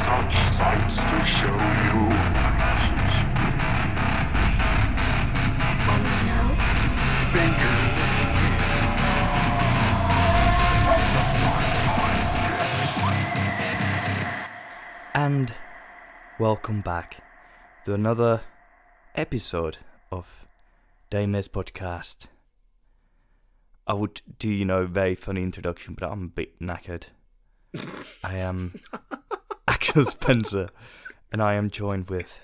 such sights to show you. And welcome back to another episode of Daymares podcast. I would do, a very funny introduction, but I'm a bit knackered. I am Aksel Spencer, and I am joined with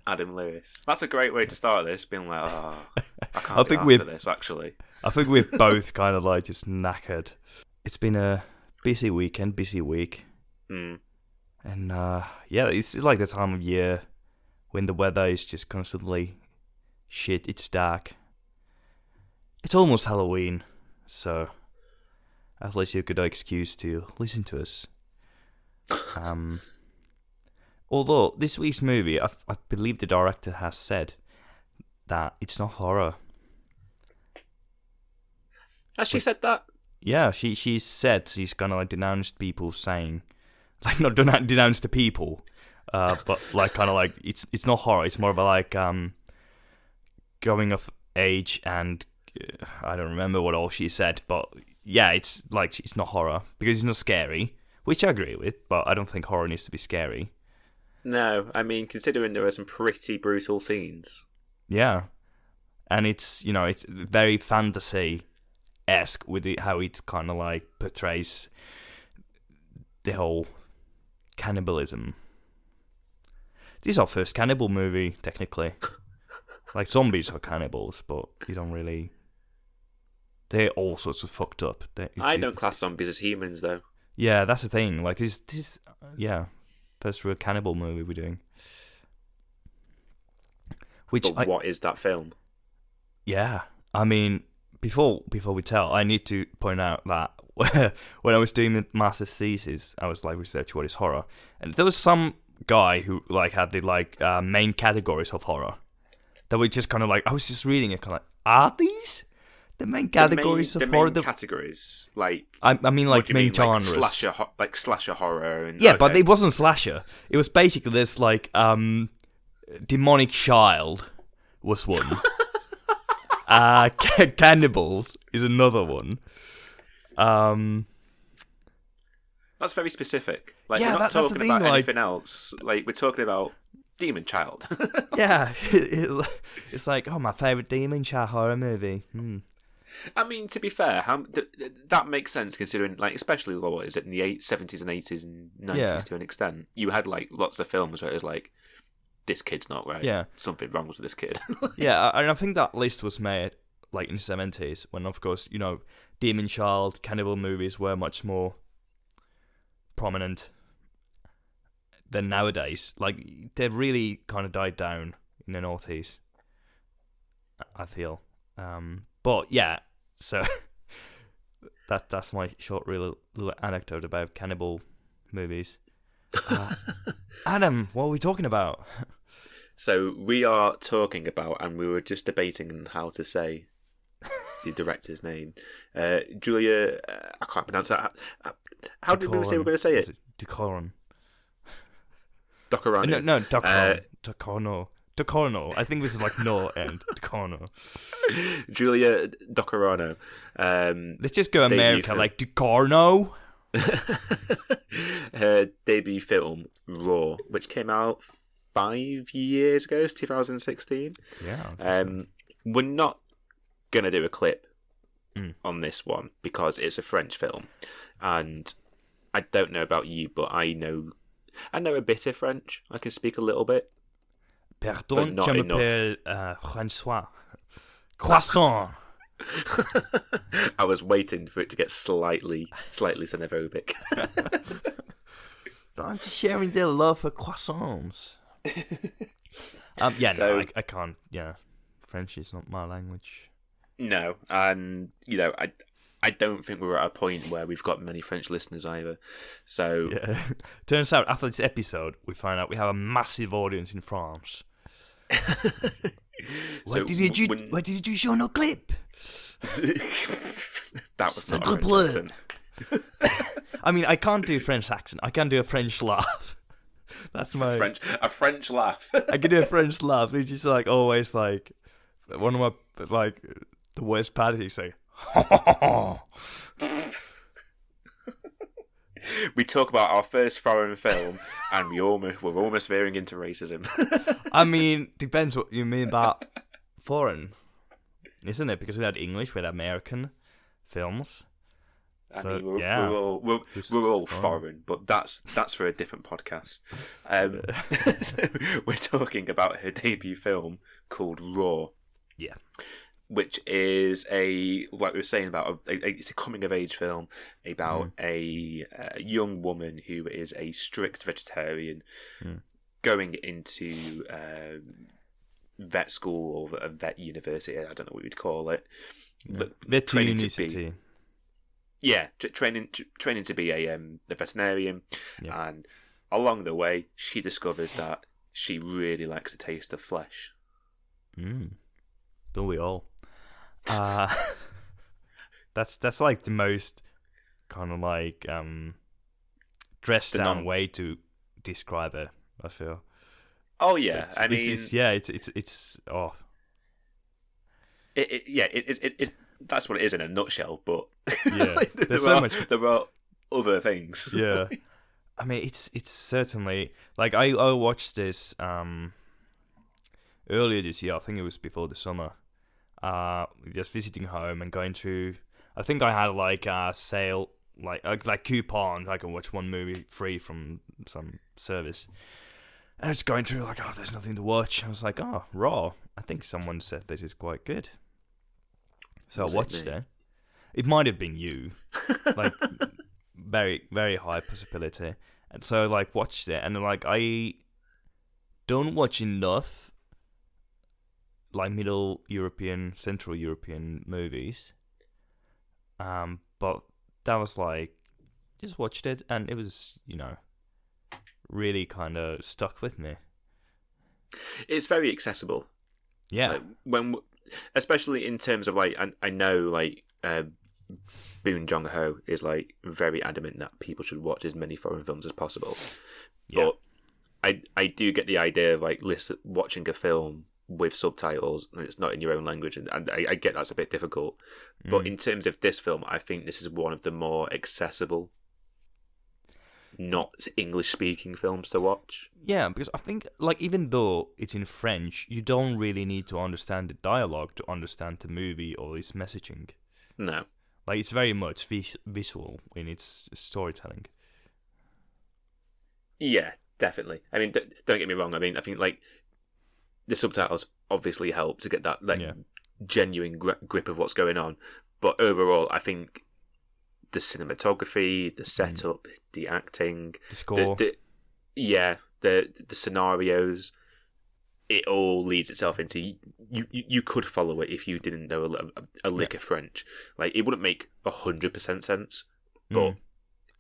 Adam Lewis. That's a great way to start this, being like, I can't I be think asked for this, actually. I think we're both kind of like just knackered. It's been a busy week. And it's like the time of year when the weather is just constantly shit. It's dark. It's almost Halloween, so at least you got an excuse to listen to us. Although this week's movie, I believe the director has said that it's not horror. Has she said that? Yeah, she said she's gonna like denounce people saying, like not denounce the people, but like kind of like it's not horror. It's more of a like going of age, and I don't remember what all she said, but yeah, it's like it's not horror because it's not scary, which I agree with. But I don't think horror needs to be scary. No, I mean considering there are some pretty brutal scenes. Yeah, and it's it's very fantasy-esque with how it kind of like portrays the whole cannibalism. This is our first cannibal movie, technically. Like, zombies are cannibals, but you don't really... They're all sorts of fucked up. I don't class zombies as humans, though. Yeah, that's the thing. Like, this first real cannibal movie we're doing. What is that film? Yeah, I mean, before we tell, I need to point out that when I was doing the master's thesis, I was like researching what is horror, and there was some guy who like had the main categories of horror that were just kind of like, I was just reading it, kind of like, are these the main categories of horror? The main categories, like I mean, like main genres, like slasher horror, and yeah, okay. But it wasn't slasher. It was basically this like demonic child was one. Cannibals is another one. That's very specific. Like, yeah, we're not talking about like, anything else. Like, we're talking about Demon Child. Yeah, it's like, oh, my favourite Demon Child horror movie. I mean, to be fair, that makes sense considering, like, especially what is it in the 70s and 80s and 90s to an extent. You had like lots of films where it was like, this kid's not right. Yeah, something wrong with this kid. Yeah, and I think that list was made like in the 70s when, of course, Demon Child, cannibal movies were much more prominent than nowadays. Like, they've really kind of died down in the noughties, I feel. But yeah, so that's my short little anecdote about cannibal movies. Adam, what are we talking about? So we are talking about, and we were just debating how to say the director's name. Julia, I can't pronounce that. How did we say we're going to say it? Ducoron. Docorano. No, Docorno. Docorno. I think this is like no and Docorno. Julia Docorano. Let's just go America, like Docorno. Her debut film, Raw, which came out 5 years ago, it's 2016. Yeah. We're not going to do a clip on this one because it's a French film, and I don't know about you, but I know a bit of French. I can speak a little bit. Pardon, je m'appelle François. Croissant. I was waiting for it to get slightly xenophobic. I'm just sharing their love for croissants. I can't. Yeah, French is not my language. No, and I don't think we're at a point where we've got many French listeners either. So yeah. Turns out after this episode, we find out we have a massive audience in France. Why did you show no clip? That was not a French accent. I mean, I can't do a French accent. I can do a French laugh. That's my a French laugh. I can do a French laugh. It's just like always like one of my like the worst parodies. Say, We talk about our first foreign film, and we're almost veering into racism. I mean, depends what you mean by foreign, isn't it? Because we had English, we had American films. I So, mean, we're yeah. all foreign, but that's for a different podcast. So we're talking about her debut film called Raw. Yeah. Which is like we were saying about it's a coming of age film about a young woman who is a strict vegetarian going into vet school or a vet university. I don't know what we'd call it. But Vet university. Training to be a veterinarian, and along the way she discovers that she really likes the taste of flesh. Don't we all? That's like the most kind of like dressed down way to describe it, I feel. Oh yeah, it's that's what it is in a nutshell. But yeah, there are other things. Yeah, I mean it's certainly like I watched this earlier this year. I think it was before the summer. Just visiting home and going through. I think I had like a sale, like coupon. I can watch one movie free from some service. And I was going through like, oh, there's nothing to watch. I was like, oh, Raw. I think someone said this is quite good. So I watched it. It might have been you, like very very high possibility. And so like watched it, and like I don't watch enough like Middle European, Central European movies. But that was like, just watched it and it was, really kind of stuck with me. It's very accessible. Yeah. Like, especially in terms of like, I know like Boon Jong-ho is like very adamant that people should watch as many foreign films as possible. Yeah. But I do get the idea of like watching a film with subtitles and it's not in your own language, and I get that's a bit difficult. But in terms of this film, I think this is one of the more accessible, not English speaking films to watch. Yeah, because I think like even though it's in French, you don't really need to understand the dialogue to understand the movie or its messaging. No. Like it's very much visual in its storytelling. Yeah, definitely. I mean, don't get me wrong. I mean, I think like the subtitles obviously help to get that like genuine grip of what's going on. But overall, I think the cinematography, the setup, the acting, the score, the scenarios, it all leads itself into you could follow it if you didn't know a lick of French. Like it wouldn't make 100% sense, but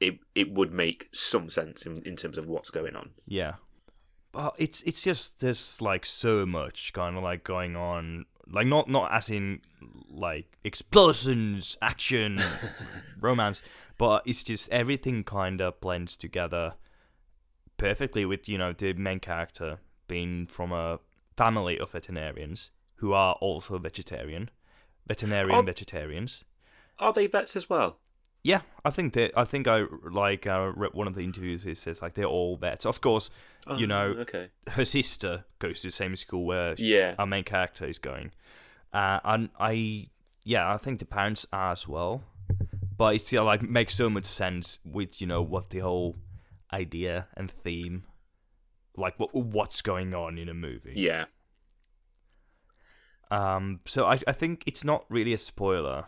it would make some sense in terms of what's going on. Yeah. But it's just there's like so much kind of like going on, like not as in like explosions, action, romance, but it's just everything kind of blends together perfectly with the main character being from a family of veterinarians who are also vegetarians. Are they vets as well? Yeah, I think I read one of the interviews. It says like they're all vets. Of course, her sister goes to the same school where our main character is going, and I think the parents are as well. But it still like makes so much sense with what the whole idea and theme, like what's going on in a movie. Yeah. So I think it's not really a spoiler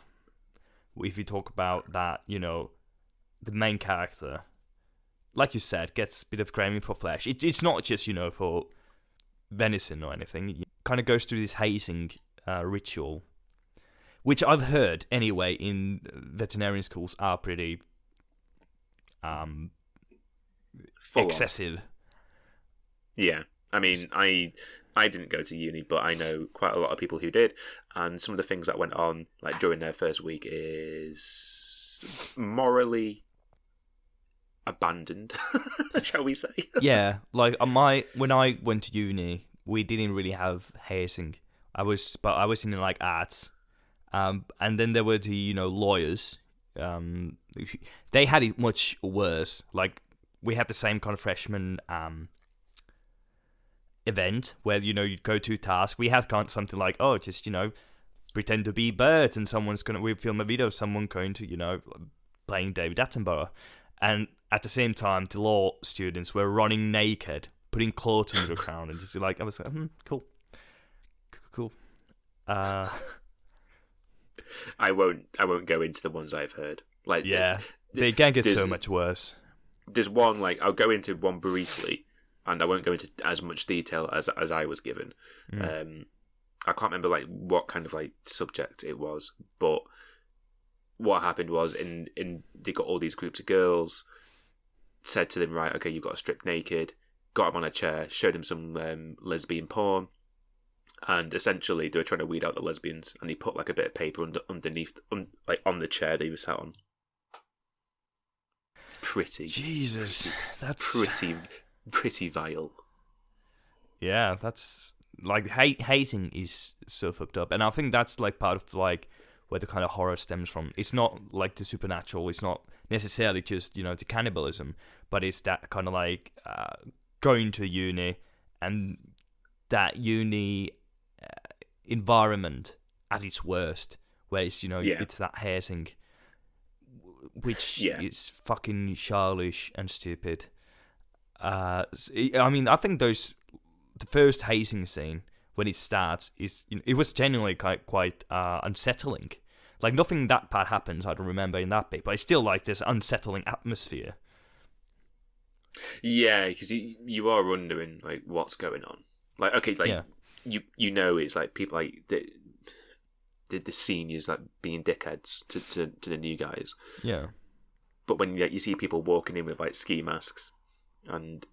if you talk about that, the main character, like you said, gets a bit of craving for flesh. It's not just, for venison or anything. It kind of goes through this hazing ritual, which I've heard, anyway, in veterinarian schools are pretty excessive. Yeah. I mean, I didn't go to uni, but I know quite a lot of people who did, and some of the things that went on like during their first week is morally abandoned, shall we say? Yeah, like when I went to uni, we didn't really have hazing. I was in like arts, and then there were the lawyers. They had it much worse. Like we had the same kind of freshman event where you'd go to a task. We had kind of something like just pretend to be birds and we film a video of someone going to playing David Attenborough, and at the same time the law students were running naked, putting clothes on the ground, and just like I was like, cool. I won't go into the ones I've heard. Like they can get so much worse. There's one, like I'll go into one briefly, and I won't go into as much detail as I was given. I can't remember like what kind of like subject it was, but what happened was in they got all these groups of girls, said to them, right, okay, you've got to strip naked, got them on a chair, showed them some lesbian porn, and essentially they were trying to weed out the lesbians, and he put like a bit of paper underneath like on the chair they were sat on. Jesus, that's pretty vile. Yeah, that's like hazing is so fucked up, and I think that's like part of like where the kind of horror stems from. It's not like the supernatural. It's not necessarily just the cannibalism, but it's that kind of like going to uni and that uni environment at its worst, where it's it's that hazing, which is fucking childish and stupid. I mean, I think the first hazing scene when it starts is it was genuinely quite unsettling. Like nothing that bad happens, I don't remember in that bit, but it's still like this unsettling atmosphere. Yeah, because you are wondering like what's going on. Like okay, like it's like people like the seniors like being dickheads to the new guys. Yeah. But when you see people walking in with like ski masks and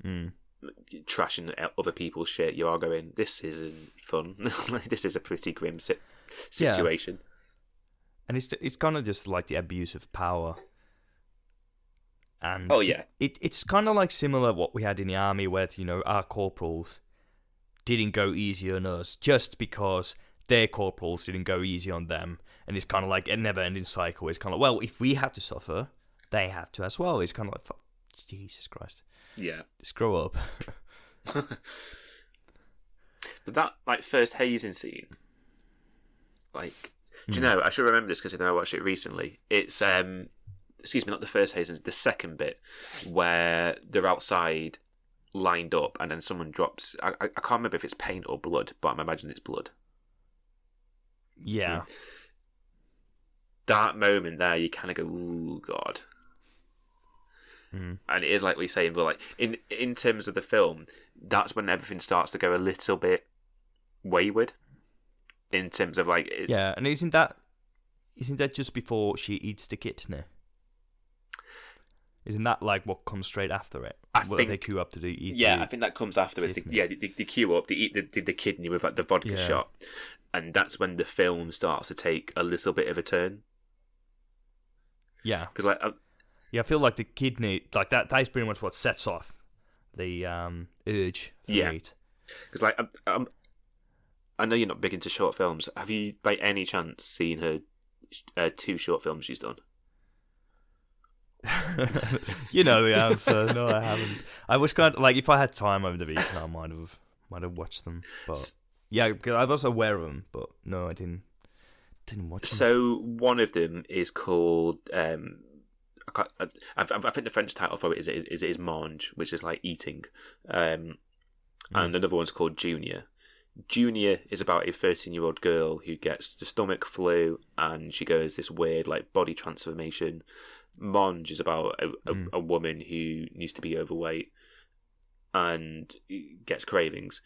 trashing other people's shit, you are going, this isn't fun. Like this is a pretty grim situation. Yeah. And it's kind of just like the abuse of power. And it's kind of like similar what we had in the army, where our corporals didn't go easy on us just because their corporals didn't go easy on them, and it's kind of like a never-ending cycle. It's kind of like, well, if we had to suffer, they have to as well. It's kind of like, fuck, Jesus Christ, just grow up. But that like first hazing scene, like. Do you know, I should remember this because I watched it recently. It's, excuse me, not the first hazing, the second bit where they're outside lined up and then someone drops, I can't remember if it's paint or blood, but I'm imagining it's blood. Yeah. That moment there, you kind of go, ooh, God. And it is like we say, but like in terms of the film, that's when everything starts to go a little bit wayward. In terms of like, and isn't that just before she eats the kidney? Isn't that like what comes straight after it? I think they queue up to eat. Yeah, I think that comes after it. They queue up, they eat the kidney with like the vodka shot, and that's when the film starts to take a little bit of a turn. Yeah, because like, I feel like the kidney, like that is pretty much what sets off the urge for meat. Because like I know you're not big into short films. Have you, by any chance, seen her 2 short films she's done? You know the answer. No, I haven't. I was kind of like, if I had time over the weekend, I might have watched them. But yeah, because I was aware of them, but no, I didn't watch them. So one of them is called I think the French title for it is mange, which is like eating, and another one's called Junior. Junior is about a 13-year-old girl who gets the stomach flu and she goes this weird like body transformation. Monge is about a woman who needs to be overweight and gets cravings.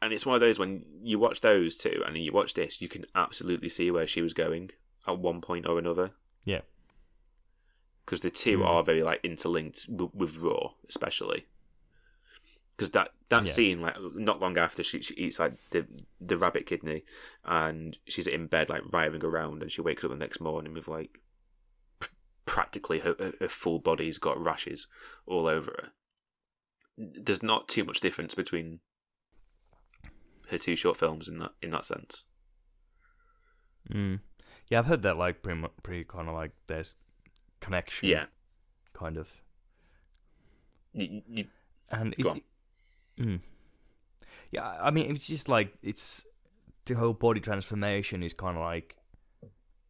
And it's one of those, when you watch those two and then you watch this, you can absolutely see where she was going at one point or another. Yeah. Because the two are very like interlinked with Raw, especially. Because that scene, like not long after she eats like the rabbit kidney, and she's in bed like writhing around, and she wakes up the next morning with like practically her full body's got rashes all over her. There's not too much difference between her two short films in that sense. Yeah, I've heard that like pretty kind of like there's connection. Yeah, kind of. And go on. Yeah, I mean it's just like it's the whole body transformation is kind of like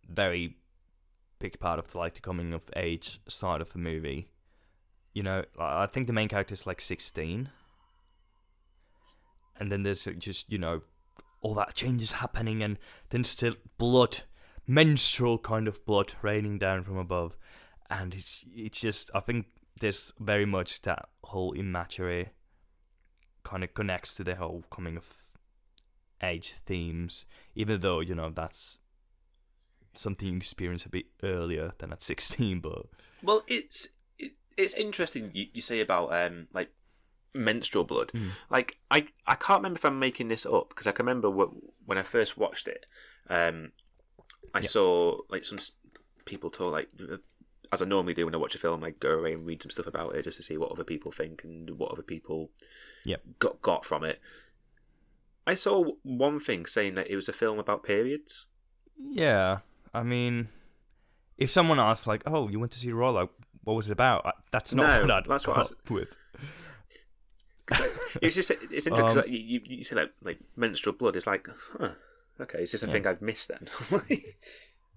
very big part of the coming of age side of the movie. You know, I think the main character is like 16, and then there's just all that changes happening, and then still blood, menstrual kind of blood raining down from above, and it's just I think there's very much that whole immaturity kind of connects to the whole coming of age themes, even though that's something you experience a bit earlier than at 16. But well, it's interesting you say about like menstrual blood. Like I can't remember if I'm making this up, because I can remember when I first watched it, I saw like some people talk, like as I normally do when I watch a film, I go away and read some stuff about it just to see what other people think and what other people got from it. I saw one thing saying that it was a film about periods. Yeah, I mean, if someone asks like, "Oh, you went to see Raw? Like, what was it about?" That's not what I'd come up with. It's interesting because you say like menstrual blood. It's like, okay, is this a thing I've missed then?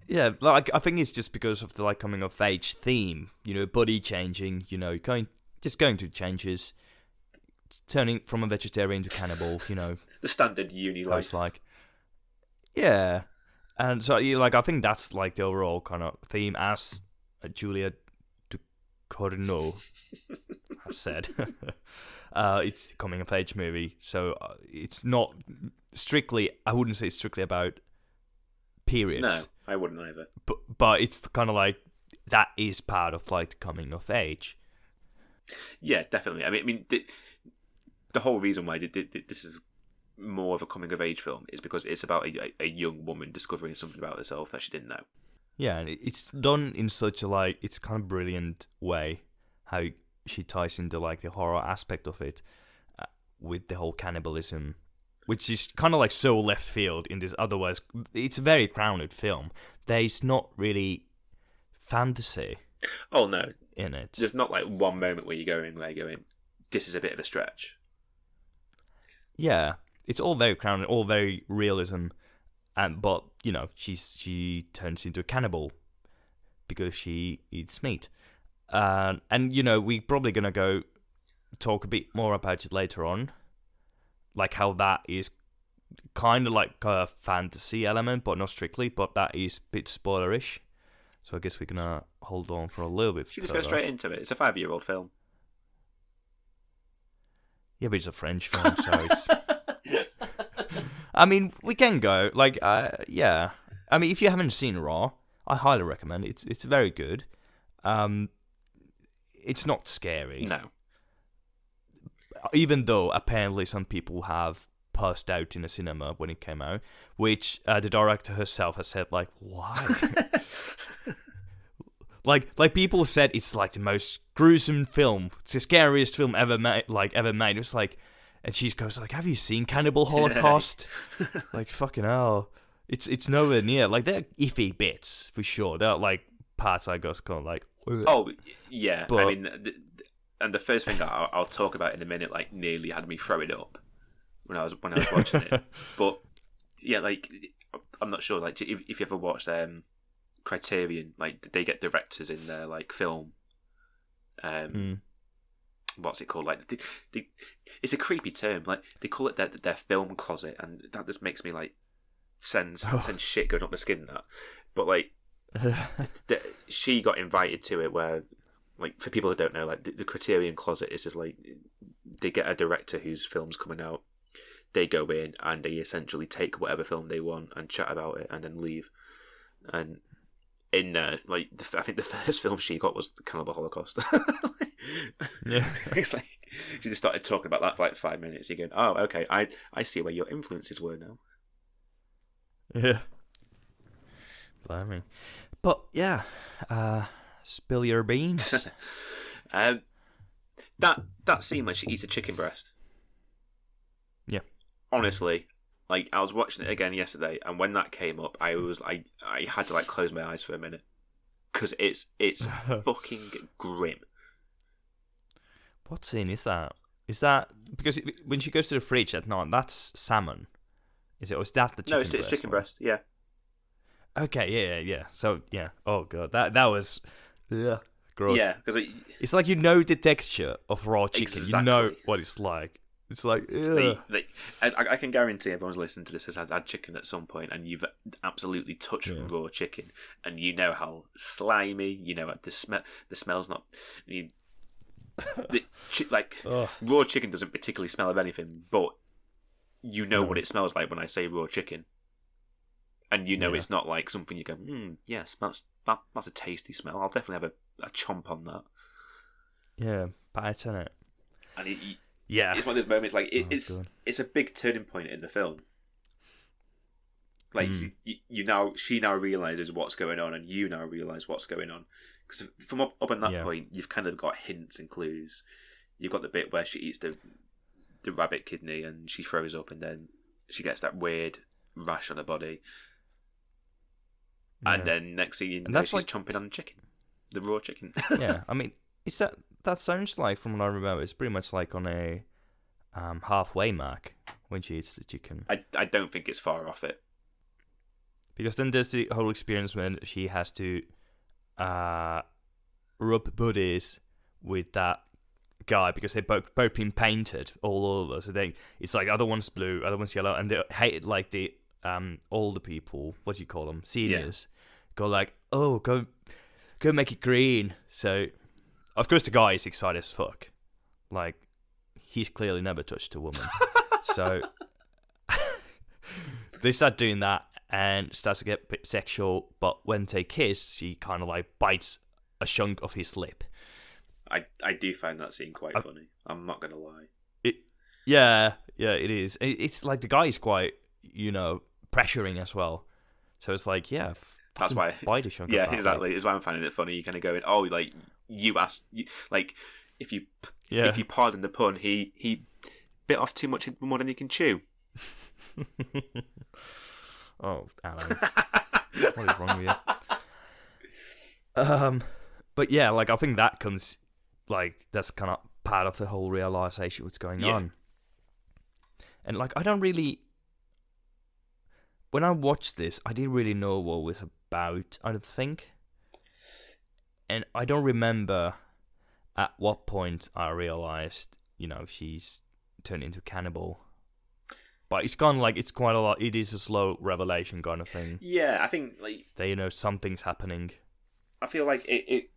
Yeah, like I think it's just because of the coming of age theme. Body changing. Going through changes, turning from a vegetarian to cannibal. The standard uni life. Yeah, and so I think that's like the overall kind of theme, as Julia Ducournau has said. It's a coming of age movie, so it's not strictly. I wouldn't say it's strictly about periods. No, I wouldn't either. But it's kind of like that is part of like coming of age. Yeah, definitely. I mean, the whole reason why this is more of a coming of age film is because it's about a young woman discovering something about herself that she didn't know. Yeah, and it's done in such a it's kind of brilliant way how she ties into the horror aspect of it with the whole cannibalism, which is kind of so left field in this otherwise it's a very grounded film. There's not really fantasy. Oh no, in it. There's not one moment where you're going, this is a bit of a stretch. Yeah, it's all very grounded, all very realism, but she turns into a cannibal because she eats meat. And we're probably gonna go talk a bit more about it later on, how that is kind of like a fantasy element, but not strictly. But that is a bit spoilerish, so I guess we're gonna hold on for a little bit. Should we just go straight into it? It's a 5-year-old film. Yeah, but it's a French film, so it's. I mean, we can go yeah. I mean, if you haven't seen Raw, I highly recommend it. It's very good. It's not scary. No. Even though apparently some people have passed out in a cinema when it came out, which the director herself has said, why? like people said it's the most gruesome film. It's the scariest film ever made. It's and she goes have you seen Cannibal Holocaust? Fucking hell. It's nowhere near. There are iffy bits for sure. There are parts I guess kind of oh yeah, but, I mean, and the first thing that I'll talk about in a minute nearly had me throwing up when I was watching it. But yeah, I'm not sure if you ever watched Criterion, they get directors in their film. What's it called? It's a creepy term. They call it their film closet, and that just makes me send shit going up my skin. That, but she got invited to it where, for people that don't know, the Criterion closet is just they get a director whose film's coming out, they go in and they essentially take whatever film they want and chat about it and then leave. And in there, I think the first film she got was the Cannibal Holocaust. Yeah, it's she just started talking about that for 5 minutes. You're going, oh, okay, I see where your influences were now. Yeah. Blimey. But yeah, Spill your beans. That scene when she eats a chicken breast. Yeah. Honestly, like I was watching it again yesterday, and when that came up, I had to like close my eyes for a minute because it's fucking grim. What scene is that? Is that because when she goes to the fridge at night, that's salmon? Is it? Or is that the chicken breast? No, it's chicken breast. Yeah. Okay. Yeah. So yeah. Oh god, that was. Ugh, gross. Yeah, because it's like the texture of raw chicken. Exactly. You know what it's like. It's like, ugh. I can guarantee everyone's listening to this has had chicken at some point, and you've absolutely touched raw chicken, and you know how slimy. You know the smell's not. Raw chicken doesn't particularly smell of anything, but you know what it smells like when I say raw chicken, and you know it's not like something you go, that's a tasty smell. I'll definitely have a chomp on that. Yeah, bite on it. And it's one of those moments like it's a big turning point in the film. Like she now realizes what's going on, and you now realize what's going on. Because from up on that point, you've kind of got hints and clues. You've got the bit where she eats the rabbit kidney and she throws up, and then she gets that weird rash on her body. And then next thing you know, she's chomping on chicken, the raw chicken. Yeah, I mean, that sounds like, from what I remember, it's pretty much like on a halfway mark when she eats the chicken. I don't think it's far off it. Because then there's the whole experience when she has to rub buddies with that guy because they both been painted all over. So it's like other one's blue, other one's yellow, and they hate like the older people. What do you call them? Seniors. Go like, oh, go make it green. So of course the guy is excited as fuck. Like he's clearly never touched a woman. So they start doing that. And starts to get a bit sexual, but when they kiss, she kind of like bites a chunk of his lip. I do find that scene quite funny. I'm not gonna lie. Yeah, it is. It's like the guy is quite, pressuring as well. So it's like, that's why bite a chunk. Yeah, of that, exactly. like. It's why I'm finding it funny. You're kind of going, oh, like you asked, like if you pardon the pun, he bit off too much more than he can chew. Oh, Adam. What is wrong with you? But yeah, like I think that comes, like that's kind of part of the whole realization what's going on. And like I don't really, when I watched this, I didn't really know what it was about. I don't think, and I don't remember at what point I realized, she's turned into a cannibal. But it's gone like it's quite a lot. It is a slow revelation kind of thing. Yeah, I think like something's happening. I feel like it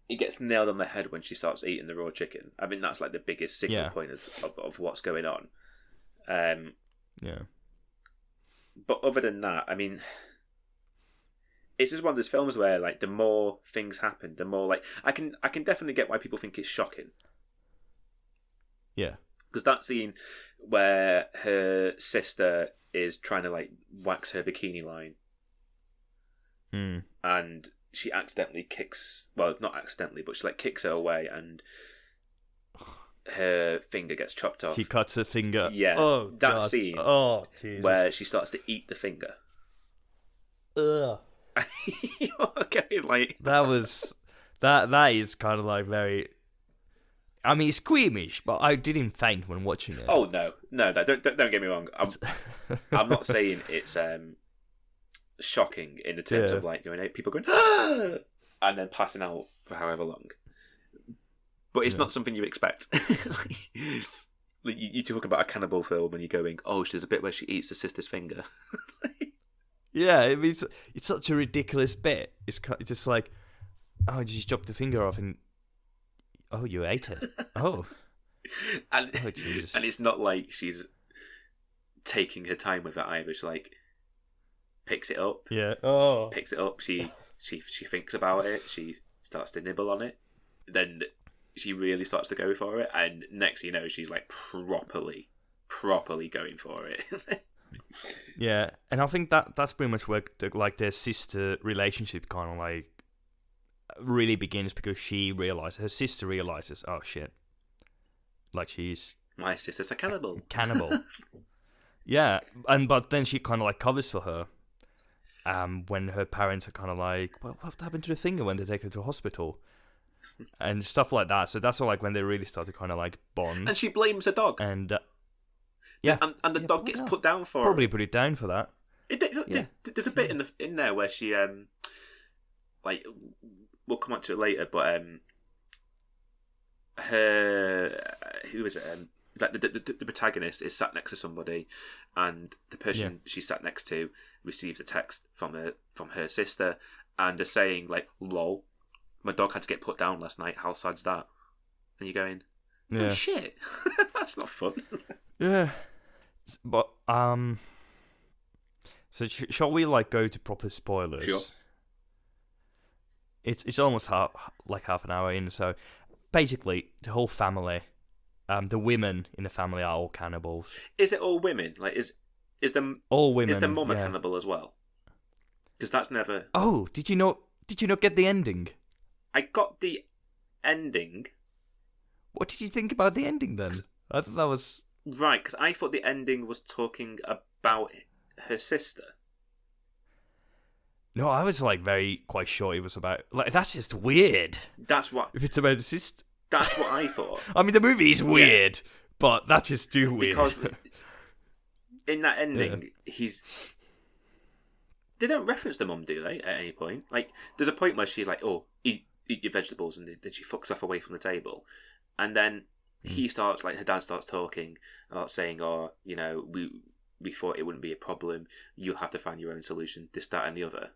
gets nailed on the head when she starts eating the raw chicken. I mean that's like the biggest signal point of what's going on. Yeah. But other than that, I mean, it's just one of those films where like the more things happen, the more like I can definitely get why people think it's shocking. Yeah. Because that scene where her sister is trying to like wax her bikini line, and she accidentally not accidentally, but she like kicks her away, and her finger gets chopped off. She cuts her finger. Yeah, oh, that God. scene. Oh, Jesus. Where she starts to eat the finger. Ugh. Okay, like that was that is kind of like very. I mean, it's squeamish, but I didn't faint when watching it. Oh no! Don't get me wrong. I'm not saying it's shocking in the terms of like people going ah! and then passing out for however long. But it's not something you expect. You talk about a cannibal film and you're going, oh, there's a bit where she eats the sister's finger. Yeah, I mean, it's such a ridiculous bit. It's just like, oh, you just chopped the finger off and. Oh, you ate it. Oh. And Jesus. And it's not like she's taking her time with it either. She like picks it up. Yeah. Oh. Picks it up. She thinks about it. She starts to nibble on it. Then she really starts to go for it. And next you know, she's like properly going for it. Yeah, and I think that's pretty much where their sister relationship kind of like really begins because her sister realizes, oh shit, like she's My sister's a cannibal. Yeah, but then she kind of like covers for her. When her parents are kind of like, well, what happened to the finger when they take her to hospital? And stuff like that. So that's all like when they really start to kind of like bond. And she blames her dog. And and the dog gets put down for probably her. put it down for that. There's a bit in there where she like we'll come on to it later, but her who is it? Like the protagonist is sat next to somebody, and the person she's sat next to receives a text from her sister, and they're saying like, "Lol, my dog had to get put down last night. How sad's that?" And you're going, "Oh shit, that's not fun." Yeah, but so shall we like go to proper spoilers? Sure. It's almost half an hour in, so basically the whole family. The women in the family are all cannibals. Is it all women? Like, is the all women? Is the mum a cannibal as well? Because that's never. Oh, did you not get the ending? I got the ending. What did you think about the ending then? I thought that was right, because I thought the ending was talking about her sister. No, I was like quite sure it was about like that's just weird. That's what. If it's about the sister. That's what I thought. I mean, the movie is weird, but that's just too weird. Because in that ending, they don't reference the mum, do they? At any point, like there's a point where she's like, "Oh, eat your vegetables," and then she fucks off away from the table, and then he starts like her dad starts talking about saying, "Oh, you know, we thought it wouldn't be a problem. You'll have to find your own solution. This, that, and the other."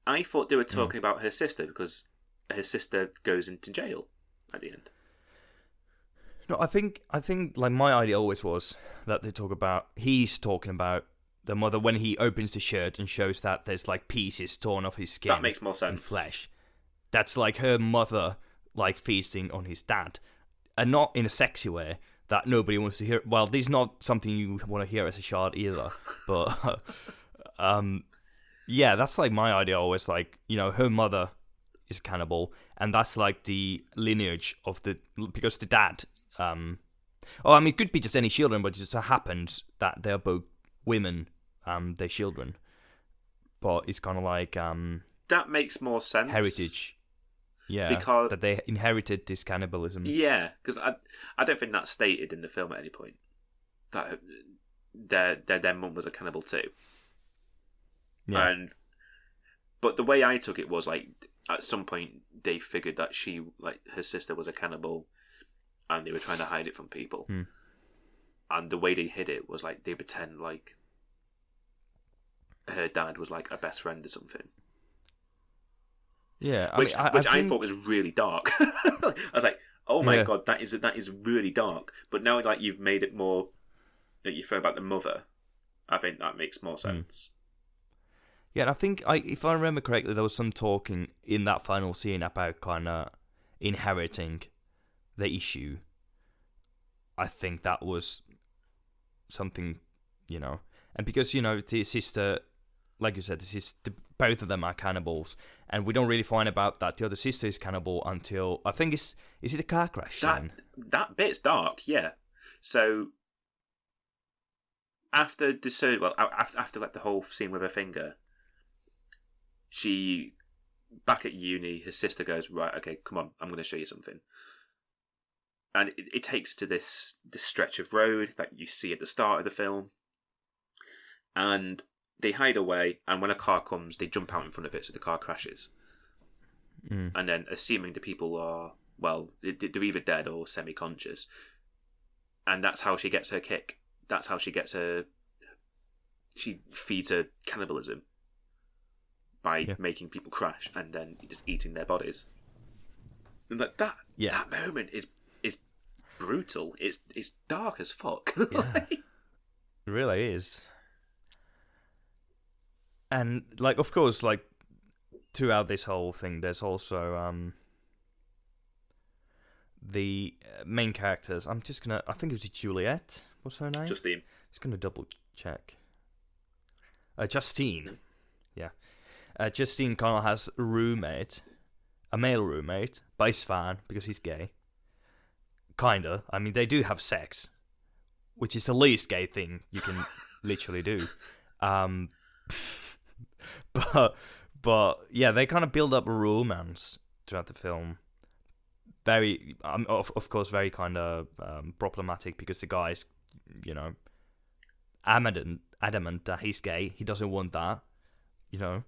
I thought they were talking about her sister because her sister goes into jail at the end. No, I think like my idea always was that he's talking about the mother when he opens the shirt and shows that there's like pieces torn off his skin. That makes more sense. And flesh. That's like her mother like feasting on his dad, and not in a sexy way that nobody wants to hear. Well, this is not something you want to hear as a child either, but yeah, that's like my idea always. Like, you know, her mother is cannibal, and that's like the lineage of because the dad. I mean, it could be just any children, but it just happens that they're both women, their children. But it's kind of like that makes more sense. Heritage, yeah, because that they inherited this cannibalism. Yeah, because I don't think that's stated in the film at any point that their mum was a cannibal too. Yeah. But the way I took it was like at some point they figured that her sister was a cannibal, and they were trying to hide it from people. And the way they hid it was like they pretend like her dad was like a best friend or something. Yeah, which I thought was really dark. I was like, oh my god, that is really dark. But now like you've made it more that you feel about the mother, I think that makes more sense. Yeah, and I think if I remember correctly, there was some talking in that final scene about kind of inheriting the issue. I think that was something, you know, and because, you know, the sister, like you said, both of them are cannibals, and we don't really find about that the other sister is cannibal until I think is it a car crash? That bit's dark, yeah. So after like the whole scene with her finger, she back at uni, her sister goes, right, okay, come on, I'm going to show you something. And it takes to this stretch of road that you see at the start of the film. And they hide away, and when a car comes, they jump out in front of it, so the car crashes. And then, assuming the people are, well, they're either dead or semi-conscious. And that's how she gets her kick. That's how she feeds her cannibalism. By making people crash and then just eating their bodies. And that moment is brutal. It's dark as fuck. Yeah. It really is. And like, of course, like throughout this whole thing, there's also the main characters. I think it was Juliet. What's her name? Justine. Just gonna double check. Justine. Yeah. Justine kind of has a roommate a male roommate, but he's fine because he's gay. Kinda. I mean, they do have sex, which is the least gay thing you can literally do. But yeah, they kind of build up a romance throughout the film. Very, of course, very kind of problematic because the guy's, you know, adamant that he's gay. He doesn't want that, you know.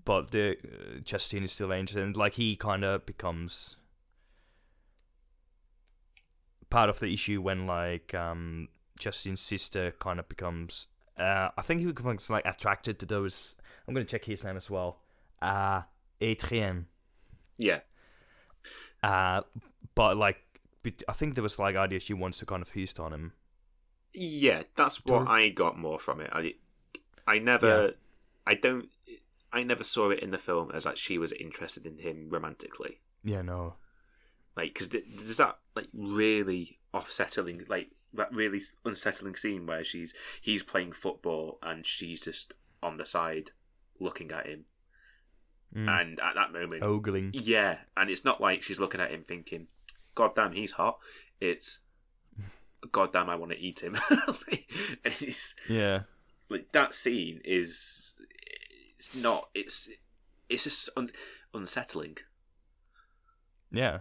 But the Justine is still very interested. And, like, he kind of becomes part of the issue when, like, Justine's sister kind of becomes. I think he becomes like attracted to those. I'm gonna check his name as well. Adrien. Yeah. But like, I think there was like idea she wants to kind of feast on him. Yeah, that's what I got more from it. I never saw it in the film as like she was interested in him romantically. Yeah, no. Like, because there's that like really unsettling scene where he's playing football and she's just on the side looking at him. And at that moment, ogling. Yeah, and it's not like she's looking at him thinking, "God damn, he's hot." It's, "God damn, I want to eat him." And it's like that scene is. It's not. It's just unsettling. Yeah.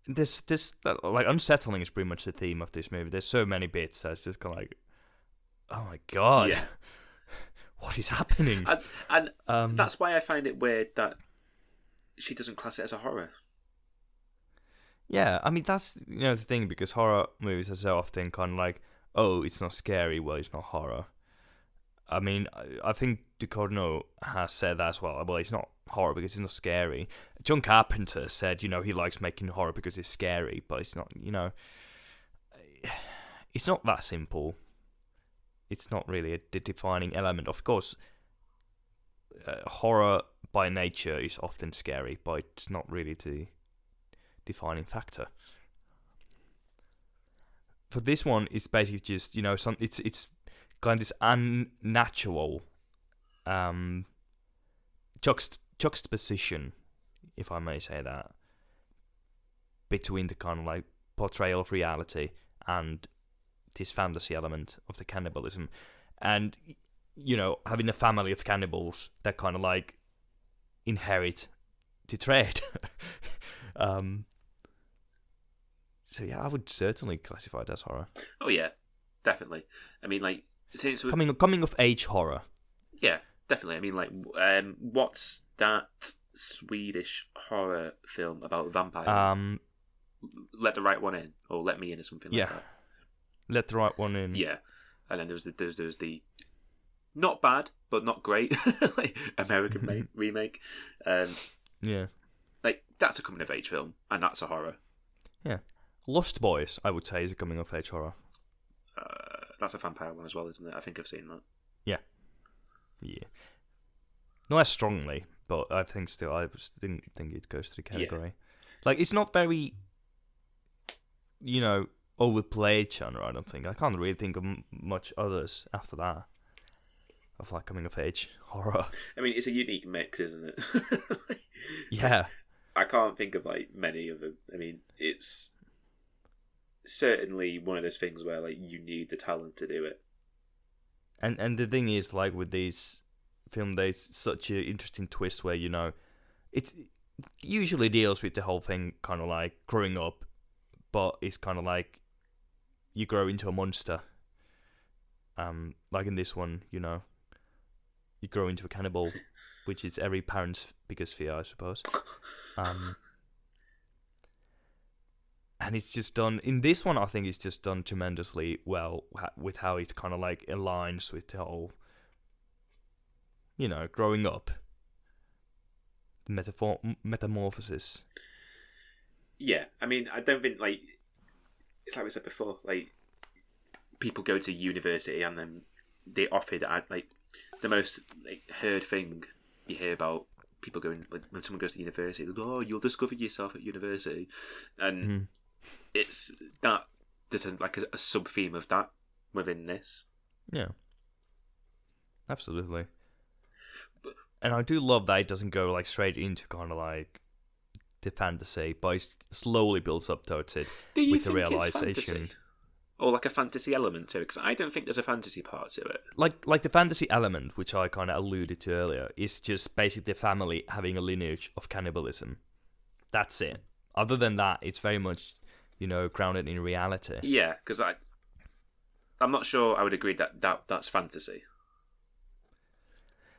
This like unsettling is pretty much the theme of this movie. There's so many bits that's just kind of like, oh my god. Yeah. What is happening? And that's why I find it weird that she doesn't class it as a horror. Yeah, I mean, that's, the thing, because horror movies are so often kind of like, oh, it's not scary, well, it's not horror. I mean, I think Ducournau has said that as well. Well, it's not horror because it's not scary. John Carpenter said, he likes making horror because it's scary, but it's not, it's not that simple. It's not really a defining element. Of course, horror by nature is often scary, but it's not really the defining factor. For this one, it's basically just, it's kind of this unnatural juxtaposition, if I may say that, between the kind of like portrayal of reality and this fantasy element of the cannibalism, and having a family of cannibals that kind of like inherit the trade. So yeah, I would certainly classify it as horror. Oh yeah, definitely. I mean, like, since coming of age horror. Yeah, definitely. I mean, like, what's that Swedish horror film about vampires? Let the Right One In, or Let Me In, or something like that. Let the Right One In. Yeah, and then there's the not bad but not great like American remake. Yeah, like that's a coming of age film, and that's a horror. Yeah, Lost Boys, I would say, is a coming of age horror. That's a vampire one as well, isn't it? I think I've seen that. Yeah. Not as strongly, but I think still, I didn't think it goes to the category. Yeah. Like, it's not very, overplayed genre, I don't think. I can't really think of much others after that of like coming of age horror. I mean, it's a unique mix, isn't it? Yeah. I can't think of like many of them. I mean, it's certainly one of those things where like you need the talent to do it. And the thing is, like, with these film, there's such an interesting twist where it usually deals with the whole thing kind of like growing up, but it's kind of like you grow into a monster. Like in this one, you grow into a cannibal, which is every parent's biggest fear, I suppose. And it's just done in this one. I think it's just done tremendously well with how it kind of like aligns with the whole, growing up, metamorphosis. Yeah, I mean, I don't think like it's like we said before. Like, people go to university and then they offered like the most like heard thing you hear about people going, like, when someone goes to university. Oh, you'll discover yourself at university, and it's that there's a sub theme of that within this. Yeah, absolutely. And I do love that it doesn't go like straight into kind of like the fantasy, but it slowly builds up towards it Do you with the think it's realization. fantasy? Or like a fantasy element to it? Because I don't think there's a fantasy part to it. Like the fantasy element, which I kind of alluded to earlier, is just basically the family having a lineage of cannibalism. That's it. Other than that, it's very much, grounded in reality. Yeah, because I'm not sure I would agree that's fantasy.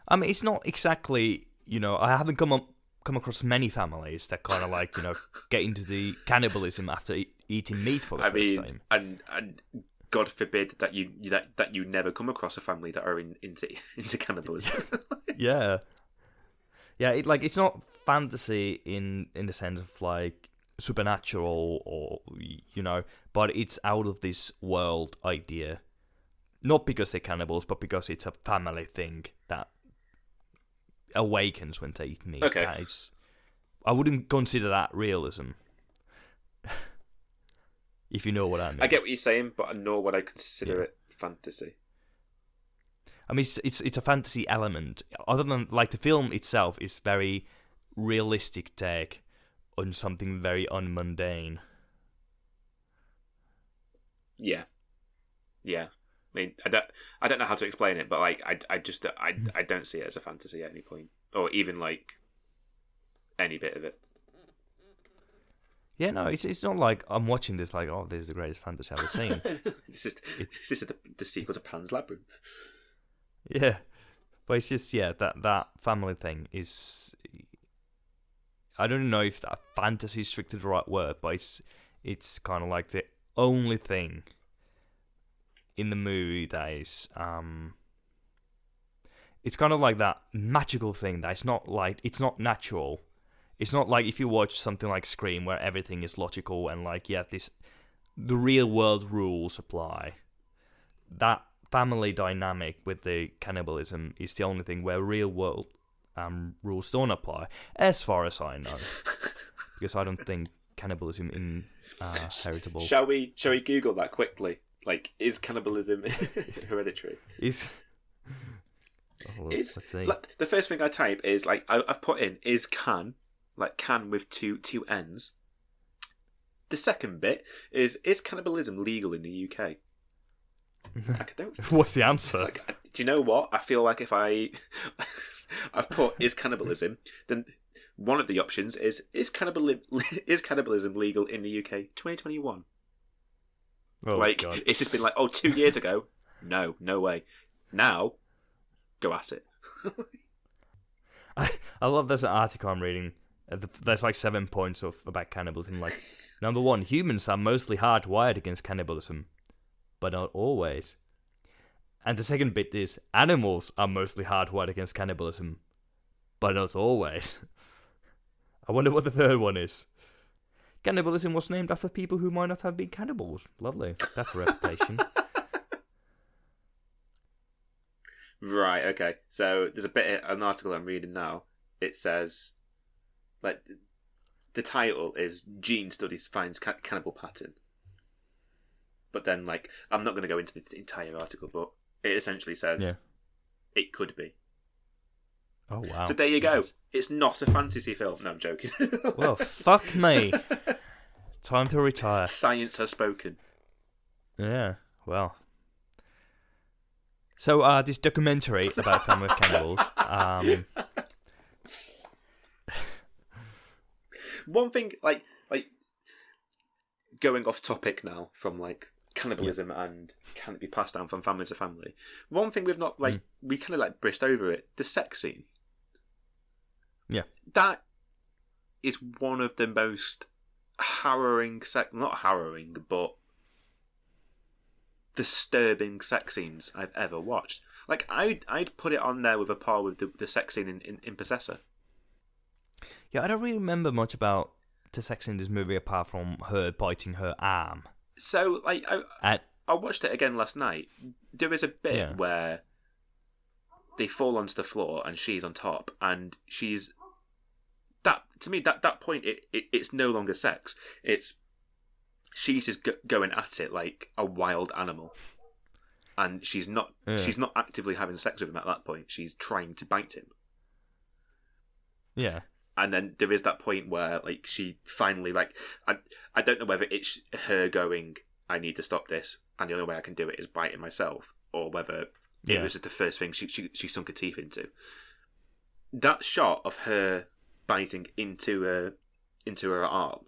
I mean, it's not exactly, I haven't come across many families that kind of like, get into the cannibalism after eating meat for the first time. And God forbid that you never come across a family that are into cannibalism. Yeah. Yeah, it's not fantasy in the sense of like supernatural or but it's out of this world idea. Not because they're cannibals, but because it's a family thing that awakens when they eat meat. Okay. I wouldn't consider that realism. If you know what I mean. I get what you're saying, but nor would I consider it fantasy. I mean, it's a fantasy element. Other than like the film itself is very realistic take on something very unmundane. Yeah. I mean, I don't know how to explain it, but like I don't see it as a fantasy at any point, or even like any bit of it. Yeah, no, it's not like I'm watching this like, oh, this is the greatest fantasy I've ever seen. This is the sequel to Pan's Labyrinth. Yeah, but it's just that family thing is. I don't know if that fantasy is strictly the right word, but it's kind of like the only thing in the movie that is it's kind of like that magical thing that it's not natural. It's not like if you watch something like Scream where everything is logical and like the real world rules apply. That family dynamic with the cannibalism is the only thing where real world rules don't apply, as far as I know, because I don't think cannibalism is heritable. Shall we Google that quickly? Like, is cannibalism hereditary? Let's see. Like, the first thing I type is like I've put in is can with two N's. The second bit is cannibalism legal in the UK? Like, I don't. What's the answer? Like, do you know what? I feel like if I've put is cannibalism, then one of the options is cannibalism legal in the UK 2021? Oh, like, God. It's just been like, 2 years ago. No way. Now, go at it. I love there's an article I'm reading. There's like 7 points about cannibalism. Like, number 1, humans are mostly hardwired against cannibalism, but not always. And the second bit is animals are mostly hardwired against cannibalism, but not always. I wonder what the third one is. Cannibalism was named after people who might not have been cannibals. Lovely. That's a reputation. Right, okay. So there's an article I'm reading now. It says, like, the title is Gene Studies Finds Cannibal Pattern. But then, like, I'm not going to go into the entire article, but it essentially says it could be. Oh, wow. So there you go. It's not a fantasy film. No, I'm joking. Well, fuck me. Time to retire. Science has spoken. Yeah, well. So, this documentary about a family of cannibals. One thing, like going off topic now from like cannibalism and can it be passed down from family to family. One thing we've not we kind of like brushed over it: the sex scene. Yeah, that is one of the most harrowing, not harrowing, but disturbing sex scenes I've ever watched. Like, I'd put it on there with a par with the sex scene in Possessor. Yeah, I don't really remember much about the sex in this movie apart from her biting her arm. So, like, I watched it again last night. There is a bit where they fall onto the floor and she's on top, and she's that to me that point it's no longer sex. She's just going at it like a wild animal, and she's not actively having sex with him at that point. She's trying to bite him. Yeah. And then there is that point where, like, she finally, like, I don't know whether it's her going, I need to stop this, and the only way I can do it is biting myself, or whether it was just the first thing she sunk her teeth into. That shot of her biting into her arm,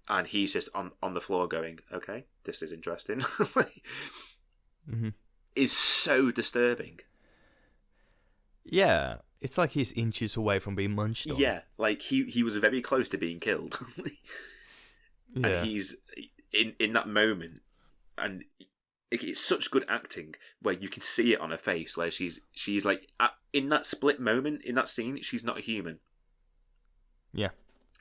and he's just on the floor going, okay, this is interesting, is so disturbing. Yeah. It's like he's inches away from being munched on. Yeah, like he was very close to being killed. Yeah. And he's in that moment, and it's such good acting where you can see it on her face, where she's like, in that split moment in that scene, she's not a human. Yeah.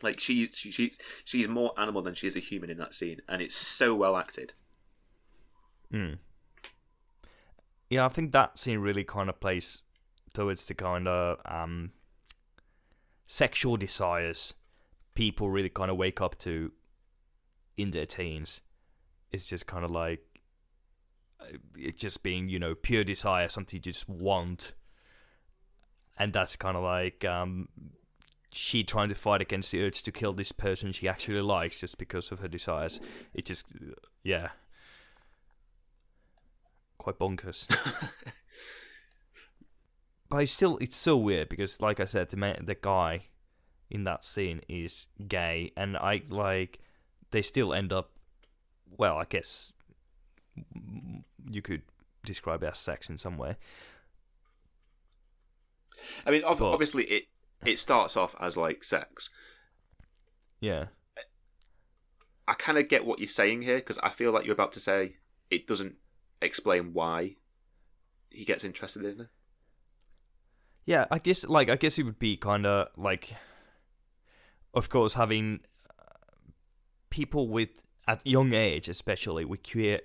Like she's more animal than she is a human in that scene, and it's so well acted. Yeah, I think that scene really kind of plays towards the kind of sexual desires people really kind of wake up to in their teens. It's just kind of like, it's just being, pure desire, something you just want. And that's kind of like she trying to fight against the urge to kill this person she actually likes just because of her desires. It just, yeah. Quite bonkers. But it's so weird because, like I said, the guy in that scene is gay, and they still end up, well, I guess you could describe it as sex in some way. I mean, obviously it starts off as like sex. Yeah. I kind of get what you're saying here, because I feel like you're about to say it doesn't explain why he gets interested in her. Yeah, I guess it would be kind of like, of course, having people with, at young age especially, with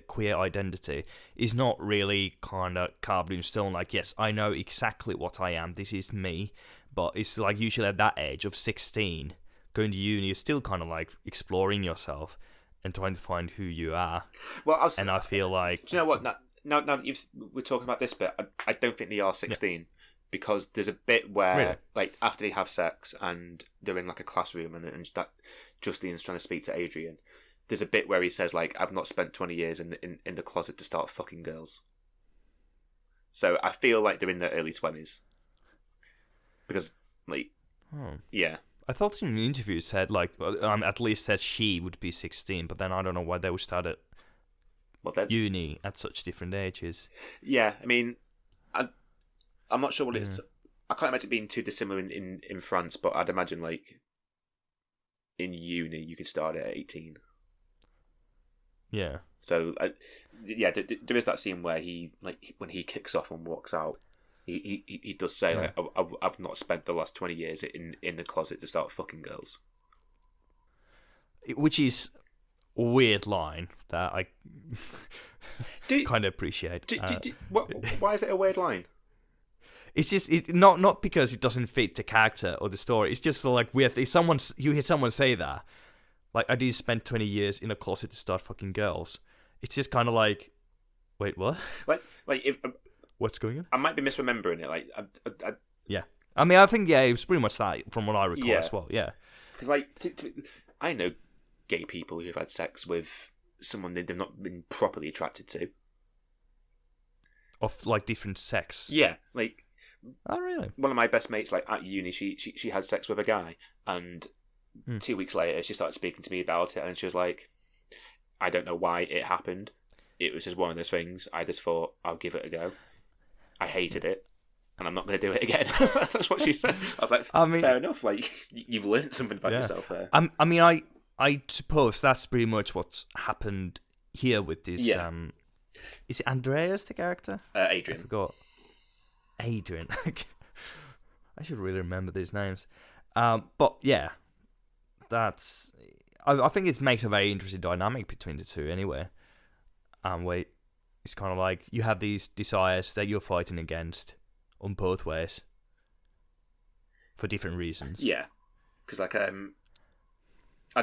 queer identity is not really kind of carved in stone. Like, yes, I know exactly what I am, this is me, but it's like usually at that age of 16, going to uni, you're still kind of like exploring yourself and trying to find who you are. Well, I feel like, do you know what? Now that we're talking about this bit, I don't think they are 16. Yeah. Because there's a bit where, like, after they have sex and they're in, like, a classroom and that Justine's trying to speak to Adrian, there's a bit where he says, like, I've not spent 20 years in the closet to start fucking girls. So I feel like they're in their early 20s. Because, like, yeah. I thought in the interview said, like, at least said she would be 16, but then I don't know why they would start at uni at such different ages. Yeah, I mean, I'm not sure what it's. I can't imagine it being too dissimilar in France, but I'd imagine, like, in uni you could start at 18. Yeah. So, there is that scene where he, like, when he kicks off and walks out, he does say, like, I've not spent the last 20 years in the closet to start fucking girls. Which is a weird line that I kind of appreciate. Why is it a weird line? It's just not because it doesn't fit the character or the story. It's just like weird. If you hear someone say that, like, I did spend 20 years in a closet to start fucking girls. It's just kind of like, wait, what? What's going on? I might be misremembering it. Like, yeah. I mean, I think it was pretty much that from what I recall as well. Yeah. Because, like, I know gay people who've had sex with someone they've not been properly attracted to. Of, like, different sex. Yeah, like. Oh, really? One of my best mates, like, at uni, she had sex with a guy, and 2 weeks later she started speaking to me about it, and she was like, I don't know why it happened. It was just one of those things. I just thought, I'll give it a go. I hated it, and I'm not going to do it again. That's what she said. I was like, fair enough. Like, you've learned something about yourself there. I mean, I suppose that's pretty much what's happened here with this. Yeah. Is it Andreas, the character? Adrian. I forgot. Adrian. I should really remember these names. But yeah, that's. I think it makes a very interesting dynamic between the two. Anyway, wait, it's kind of like you have these desires that you're fighting against on both ways for different reasons. Yeah, because like I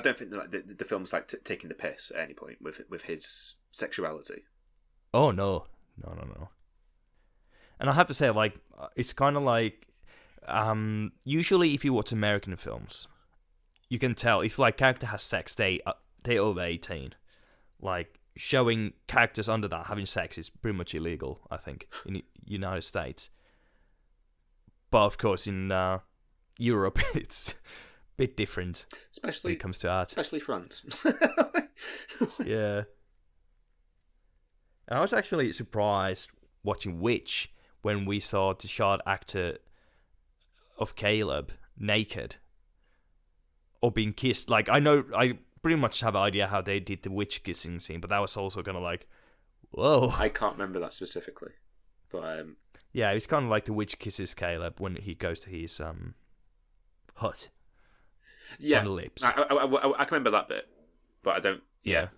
don't think that the film's like taking the piss at any point with his sexuality. Oh no. And I have to say, like, it's kind of like usually if you watch American films, you can tell if like character has sex, they over 18. Like showing characters under that having sex is pretty much illegal, I think, in the United States. But of course, in Europe, it's a bit different. Especially when it comes to art. Especially France. Yeah. And I was actually surprised watching Witch when we saw the child actor of Caleb naked or being kissed. Like, I pretty much have an idea how they did the witch kissing scene, but that was also kind of like, whoa. I can't remember that specifically, but yeah, it's kind of like the witch kisses Caleb when he goes to his hut. Yeah, on the lips. I can remember that bit, but I don't. Yeah.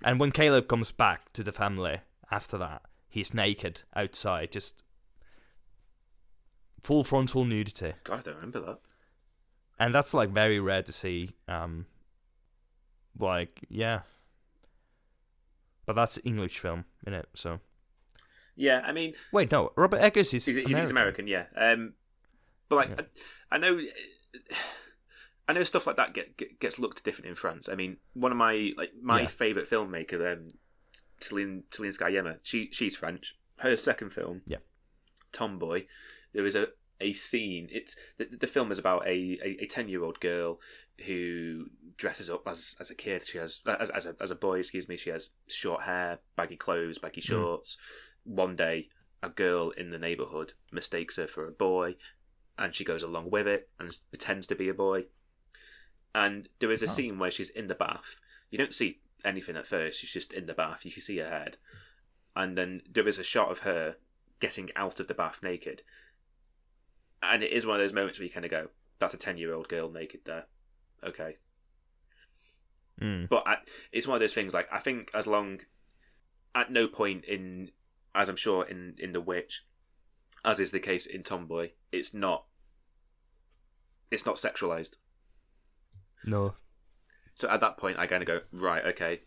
And when Caleb comes back to the family after that, he's naked outside, just full frontal nudity. God, I don't remember that. And that's like very rare to see. Like, yeah. But that's English film, innit? So. Yeah, I mean. Wait, no. Robert Eggers is American. He's American, yeah. But like, yeah. I know stuff like that gets looked different in France. I mean, one of my favourite filmmaker, Céline Sciamma, she's French. Her second film, Tomboy, there is a scene. It's the film is about a 10-year-old girl who dresses up as a kid. She has as a boy. Excuse me. She has short hair, baggy clothes, baggy shorts. One day, a girl in the neighbourhood mistakes her for a boy, and she goes along with it and pretends to be a boy. And there is a scene where she's in the bath. You don't see anything at first. She's just in the bath. You can see her head. And then there is a shot of her getting out of the bath naked. And it is one of those moments where you kind of go, that's a 10-year-old girl naked there. Okay. But it's one of those things, like, I think as long... At no point in... As I'm sure in The Witch, as is the case in Tomboy, it's not sexualized. No. So at that point, I kind of go, right, okay.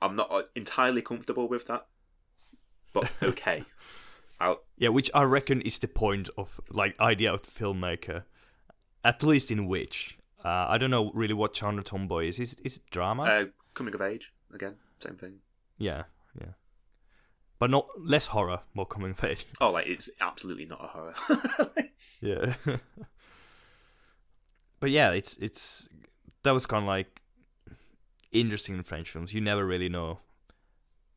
I'm not entirely comfortable with that, but okay. Yeah, which I reckon is the point of, like, idea of the filmmaker, at least in Witch. I don't know really what genre Tomboy is. Is it drama? Coming of age, again, same thing. Yeah. But not less horror, more coming of age. Oh, like, it's absolutely not a horror. Yeah. But yeah, it's that was kind of like interesting in French films. You never really know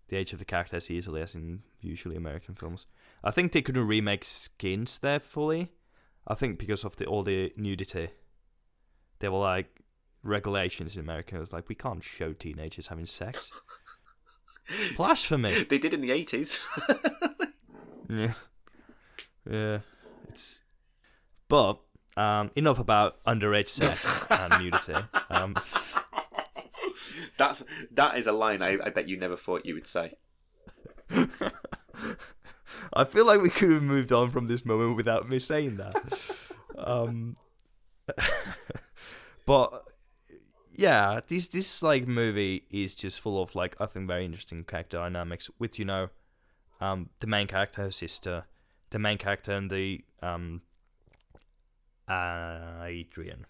the age of the character as easily as in usually American films. I think they couldn't remake Skins there fully. I think because of all the nudity. There were like regulations in America. It was like, we can't show teenagers having sex. Blasphemy. They did in the 80s. Yeah. But enough about underage sex and nudity. That is a line I bet you never thought you would say. I feel like we could have moved on from this moment without me saying that. But yeah, this like movie is just full of like, I think, very interesting character dynamics with the main character, her sister, the main character, and the Adrian,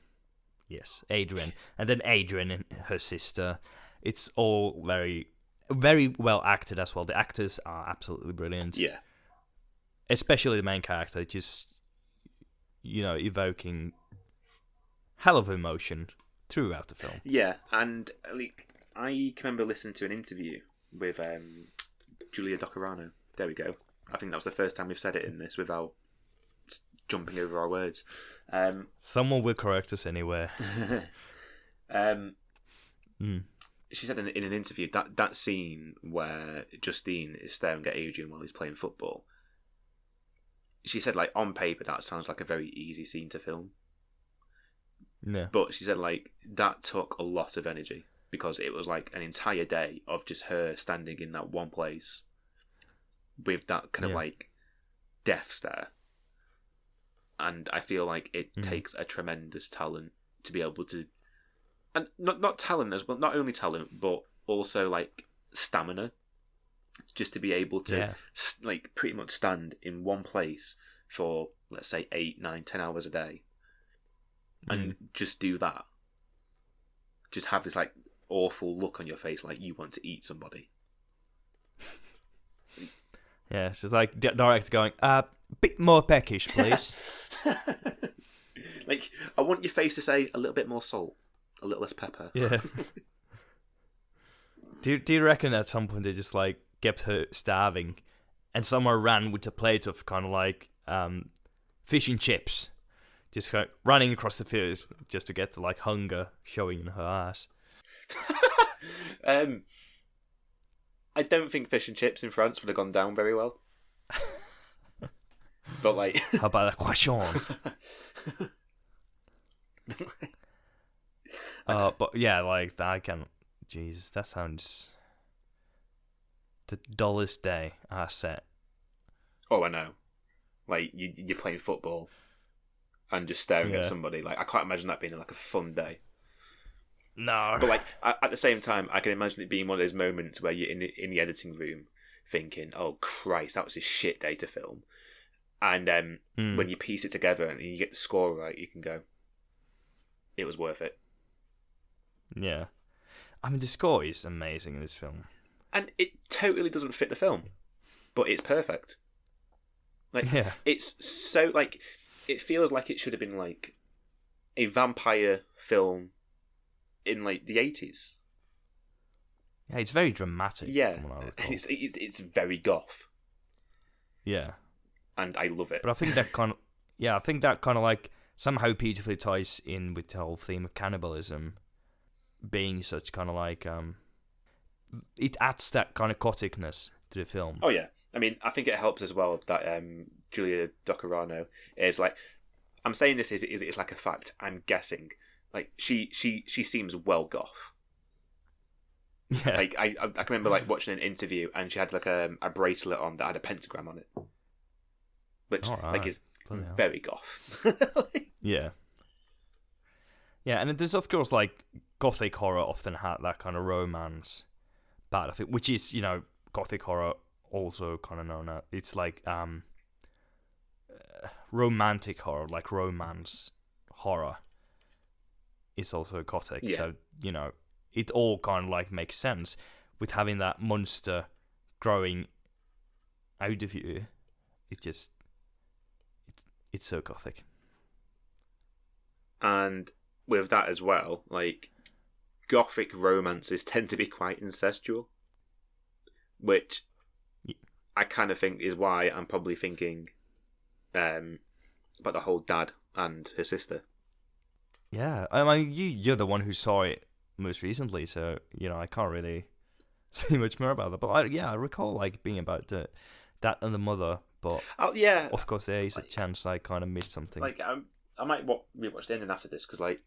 and then Adrian and her sister. It's all very, very well acted as well. The actors are absolutely brilliant. Yeah, especially the main character, just evoking hell of emotion throughout the film. Yeah, and like, I can remember listening to an interview with Julia Dockerano. There we go. I think that was the first time we've said it in this without jumping over our words. Someone will correct us anywhere. She said in an interview that scene where Justine is staring at Adrian while he's playing football, she said, like, on paper that sounds like a very easy scene to film. Yeah. But she said, like, that took a lot of energy because it was like an entire day of just her standing in that one place with that kind of like death stare. And I feel like it takes a tremendous talent to be able to, and not talent as well, not only talent, but also like stamina, just to be able to like pretty much stand in one place for let's say 8, 9, 10 hours a day, and just do that. Just have this like awful look on your face, like you want to eat somebody. Yeah, it's just like director going, bit more peckish, please. Like, I want your face to say a little bit more salt, a little less pepper. Yeah. Do you reckon at some point they just like kept her starving, and someone ran with a plate of kind of like fish and chips, just kind of running across the fields just to get the like hunger showing in her ass? I don't think fish and chips in France would have gone down very well. But like, how about a croissant? But yeah, like I can. Jesus, that sounds the dullest day I set. Oh, I know. Like you're playing football and just staring at somebody. Like I can't imagine that being like a fun day. No. But like at the same time, I can imagine it being one of those moments where you're in the editing room thinking, "Oh Christ, that was a shit day to film." And when you piece it together and you get the score right, you can go, "It was worth it." Yeah. I mean, the score is amazing in this film. And it totally doesn't fit the film, but it's perfect. Like, it's so, like, it feels like it should have been, like, a vampire film in, like, the 80s. Yeah, it's very dramatic. Yeah, from what I recall. it's very goth. Yeah. And I love it. But I think that kind of, like, somehow beautifully ties in with the whole theme of cannibalism. Being such kind of like it adds that kind of gothicness to the film. Oh yeah, I mean, I think it helps as well that Julia Doccarano is like, I'm saying this is like a fact. I'm guessing, like she seems well goth. Yeah, like I can remember like watching an interview and she had like a bracelet on that had a pentagram on it, which like is very goth. Yeah. Yeah, and there's of course like gothic horror often had that kind of romance part of it, which is, you know, gothic horror also kind of known as, it's like romantic horror, like romance horror is also gothic. Yeah. So, you know, it all kind of like makes sense with having that monster growing out of you. It's so gothic. And with that as well, like, gothic romances tend to be quite incestual, which I kind of think is why I'm probably thinking about the whole dad and her sister. Yeah, I mean, you're the one who saw it most recently, so, you know, I can't really say much more about that. But I recall like being about the dad and the mother, but of course there is a chance I kind of missed something. Like I might rewatch the ending after this because like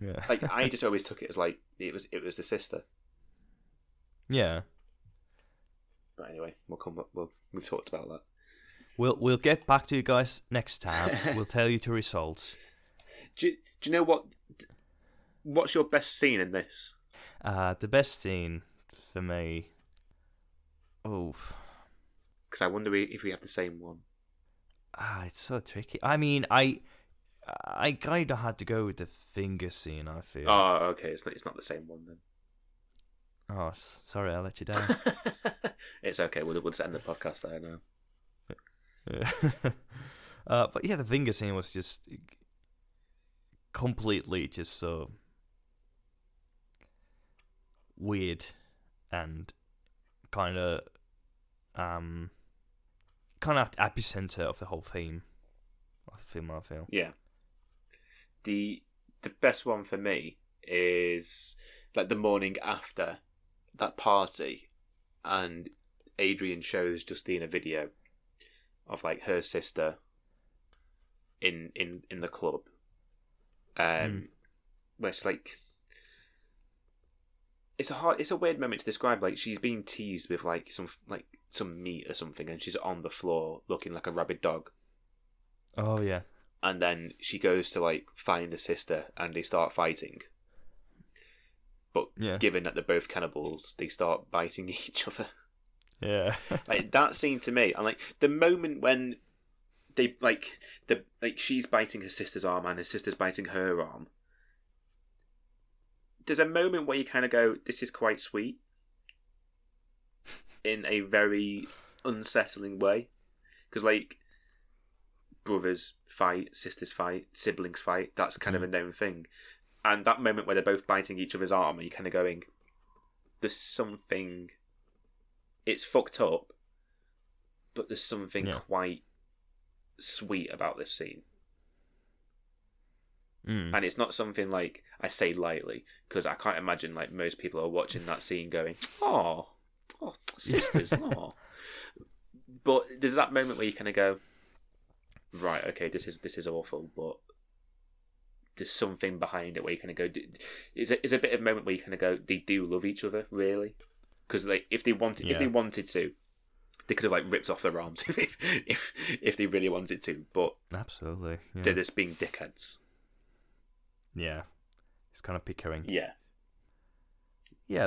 yeah, I just always took it as like it was the sister. Yeah. But anyway, we've talked about that. We'll get back to you guys next time. We'll tell you the results. Do you know what's your best scene in this? The best scene for me. Oh. Because I wonder if we have the same one. It's so tricky. I mean, I kind of had to go with the finger scene, I feel. Oh, okay. It's not the same one then. Oh, sorry, I let you down. It's okay. We'll just end the podcast there now. Yeah. But yeah, the finger scene was just completely just so weird and kind of epicenter of the whole theme of the film, I feel. Yeah. The best one for me is like the morning after that party, and Adrian shows Justine a video of like her sister in the club, where she's like, it's a weird moment to describe. Like she's being teased with like some meat or something, and she's on the floor looking like a rabid dog. Oh yeah. And then she goes to like find her sister, and they start fighting. But given that they're both cannibals, they start biting each other. Yeah. Like that scene to me, and like the moment when they she's biting her sister's arm and her sister's biting her arm. There's a moment where you kind of go, "This is quite sweet," in a very unsettling way, because like brothers fight, sisters fight, siblings fight. That's kind of a known thing. And that moment where they're both biting each other's arm, and you're kind of going, "There's something. It's fucked up, but there's something quite sweet about this scene." And it's not something like, I say lightly, because I can't imagine like most people are watching that scene going, "Oh, sisters, oh." But there's that moment where you kind of go, right, okay, this is awful, but there's something behind it where you kind of go, it's a bit of a moment where you kind of go, they do love each other, really, because like if they wanted to, they could have like ripped off their arms if they really wanted to, but absolutely, they're just being dickheads. Yeah, it's kind of pickering. Yeah,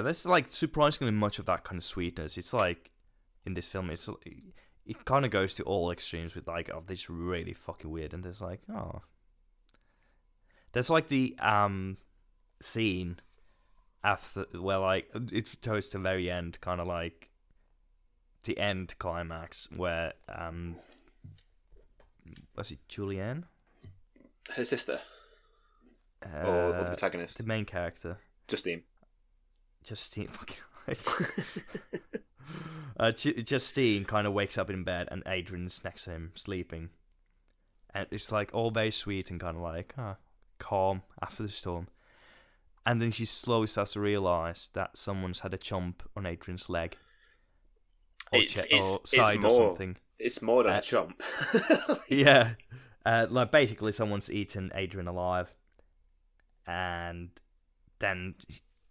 there's like surprisingly much of that kind of sweetness. It's like in this film, it kind of goes to all extremes with like, oh, this is really fucking weird, and there's like, oh, there's like the scene after where like it goes to the very end, kind of like the end climax where was it Julianne? Her sister. Or the protagonist? The main character. Justine, fucking Justine kind of wakes up in bed and Adrian's next to him, sleeping. And it's like all very sweet and kind of like, calm after the storm. And then she slowly starts to realise that someone's had a chomp on Adrian's leg. Or side or something. It's more than a chomp. Yeah. Like basically someone's eaten Adrian alive. And then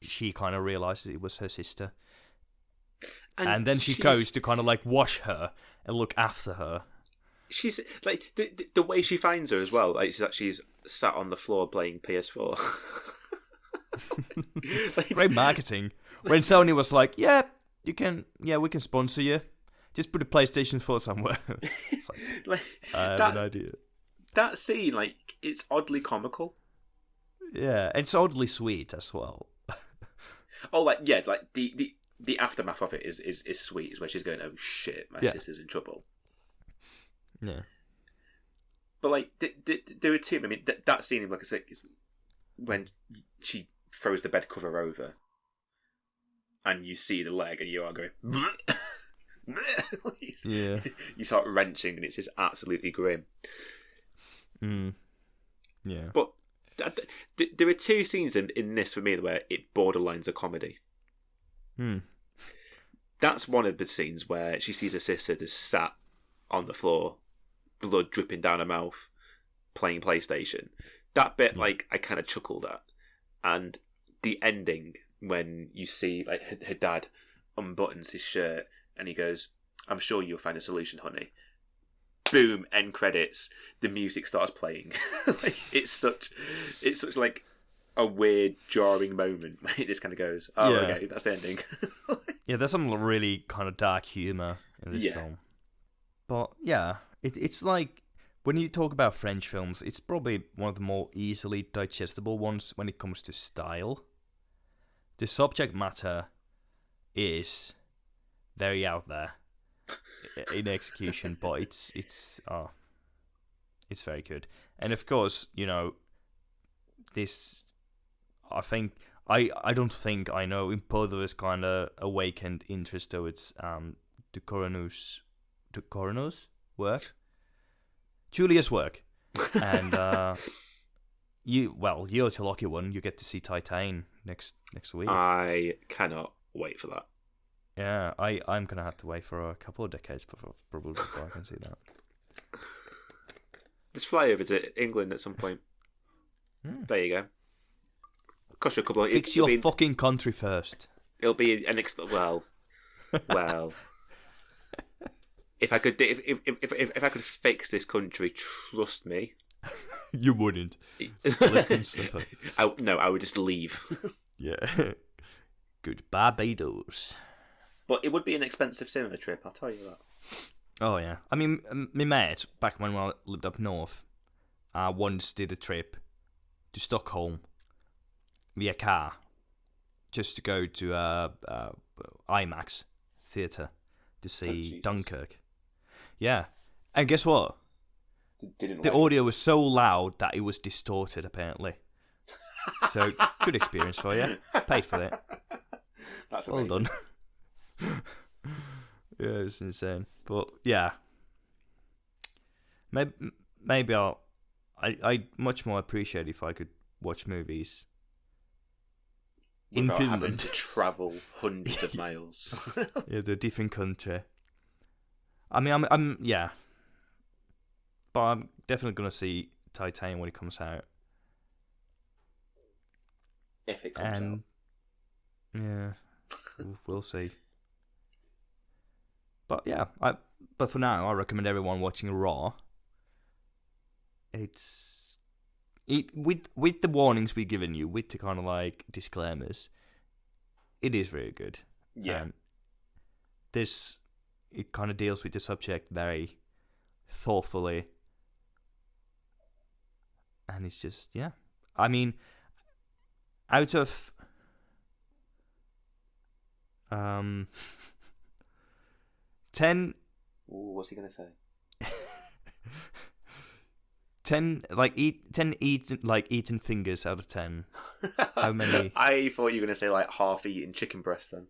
she kind of realises it was her sister. And then she goes to kind of like wash her and look after her. She's like the way she finds her as well. Like she's sat on the floor playing PS4. Like, great marketing. When Sony was like, "Yeah, we can sponsor you. Just put a PlayStation 4 somewhere." It's like, I have an idea. That scene, like, it's oddly comical. Yeah, it's oddly sweet as well. Oh, like yeah, like the aftermath of it is sweet. Is where she's going, "Oh shit, my sister's in trouble." Yeah. But like there are two. I mean, that scene, like I said, is when she throws the bed cover over, and you see the leg, and you are going, yeah. You start wrenching, and it's just absolutely grim. Yeah. But there are two scenes in this for me where it borderlines a comedy. That's one of the scenes where she sees her sister just sat on the floor, blood dripping down her mouth, playing PlayStation. That bit, like, I kind of chuckled at. And the ending, when you see like her dad unbuttons his shirt and he goes, "I'm sure you'll find a solution, honey." Boom, end credits. The music starts playing. Like, it's such like a weird, jarring moment where it just kind of goes, "Oh, okay, that's the ending." Yeah, there's some really kind of dark humour in this film. But yeah, it's like when you talk about French films, it's probably one of the more easily digestible ones when it comes to style. The subject matter is very out there in execution, but it's very good. And of course, you know, this, I think, I don't think I know Impodo's kind of awakened interest towards Ducournau's work, Julia's work, and you're the lucky one. You get to see Titan next week. I cannot wait for that. Yeah, I'm gonna have to wait for a couple of decades probably before I can see that. Just fly over to England at some point. There you go. Cost you a couple of. Fix your fucking country first. It'll be an well. If I could fix this country, trust me. You wouldn't. Let them suffer. I would just leave. Yeah. Good Barbados. But it would be an expensive cinema trip, I'll tell you that. Oh yeah, I mean, my mate back when I lived up north, once did a trip to Stockholm via car, just to go to IMAX theater to see Dunkirk. Yeah, and guess what? The audio was so loud that it was distorted. Apparently, so good experience for you. Paid for it. That's well amazing. done. Yeah, it's insane. But yeah, maybe I much more appreciate if I could watch movies in Without having Finland. to travel hundreds of miles. Yeah, to a different country. I mean, I'm yeah, but I'm definitely gonna see Titanium when it comes out. If it comes out. Yeah, we'll see. But yeah, but for now, I recommend everyone watching Raw. With the warnings we've given you, with the kind of like disclaimers, it is really good. Yeah. It kind of deals with the subject very thoughtfully, and it's just yeah. I mean, out of 10. Ooh, what's he gonna say? 10 eaten fingers out of 10. How many? I thought you were gonna say like half-eaten chicken breast then.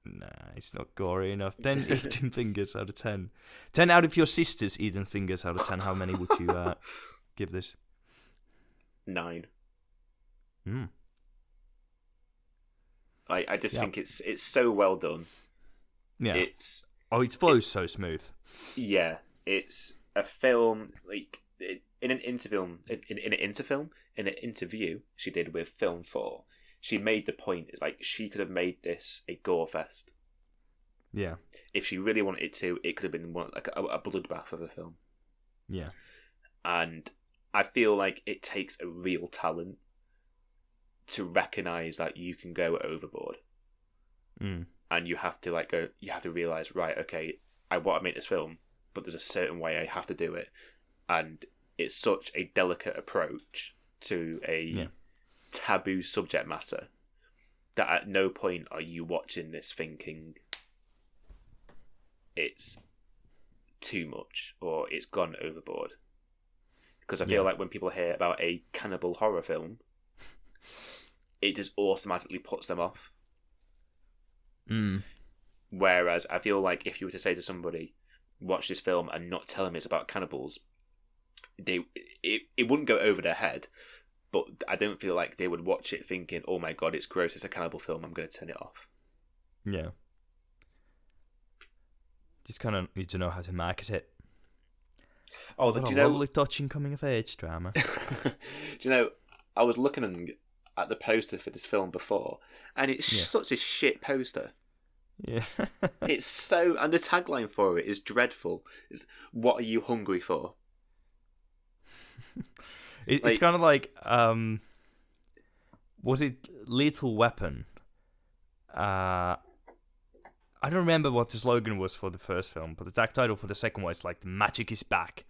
Nah, it's not gory enough. 10 eaten fingers out of 10. 10 out of your sister's eaten fingers out of 10. How many would you give this? 9. Mm. I just think it's so well done. Yeah. It flows so smooth. Yeah, it's a film like in an interview she did with Film 4. She made the point is like she could have made this a gore fest. Yeah. If she really wanted it to, it could have been like a bloodbath of a film. Yeah. And I feel like it takes a real talent to recognize that you can go overboard. Mm. And you have to realize, right, okay, I want to make this film, but there's a certain way I have to do it. And it's such a delicate approach to a taboo subject matter that at no point are you watching this thinking it's too much or it's gone overboard. Because I feel like when people hear about a cannibal horror film, it just automatically puts them off. Mm. Whereas I feel like if you were to say to somebody, watch this film and not tell them it's about cannibals, it wouldn't go over their head, but I don't feel like they would watch it thinking, oh my god, it's gross, it's a cannibal film, I'm going to turn it off. Yeah. Just kind of need to know how to market it. Oh, do you know? Lovely touching coming of age drama. Do you know? I was looking at the poster for this film before, and it's such a shit poster. Yeah. It's so, and the tagline for it is dreadful. It's "What are you hungry for?" It's kind of like, was it Lethal Weapon? I don't remember what the slogan was for the first film, but the tag title for the second one is like "The magic is back."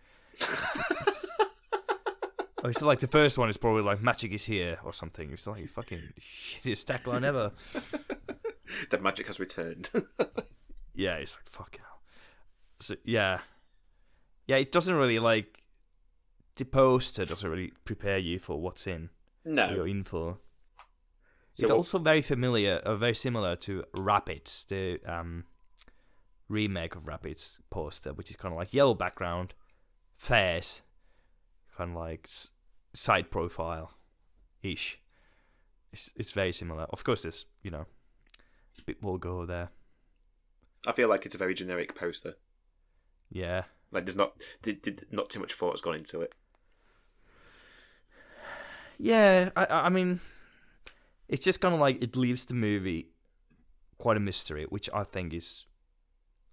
Oh, it's like the first one is probably like "Magic is here" or something. It's like fucking shittiest tagline ever. The magic has returned. Yeah, it's like fucking hell. So yeah, it doesn't really like the poster doesn't really prepare you for what's in. No, what you're in for. So it's also very similar to Rabbids, the remake of Rabbids poster, which is kind of like yellow background, face, kind of like side profile ish. It's very similar. Of course, there's a bit more go there. I feel like it's a very generic poster. Yeah, like there's not too much thought has gone into it. Yeah, I mean, it's just kind of like it leaves the movie quite a mystery, which I think is.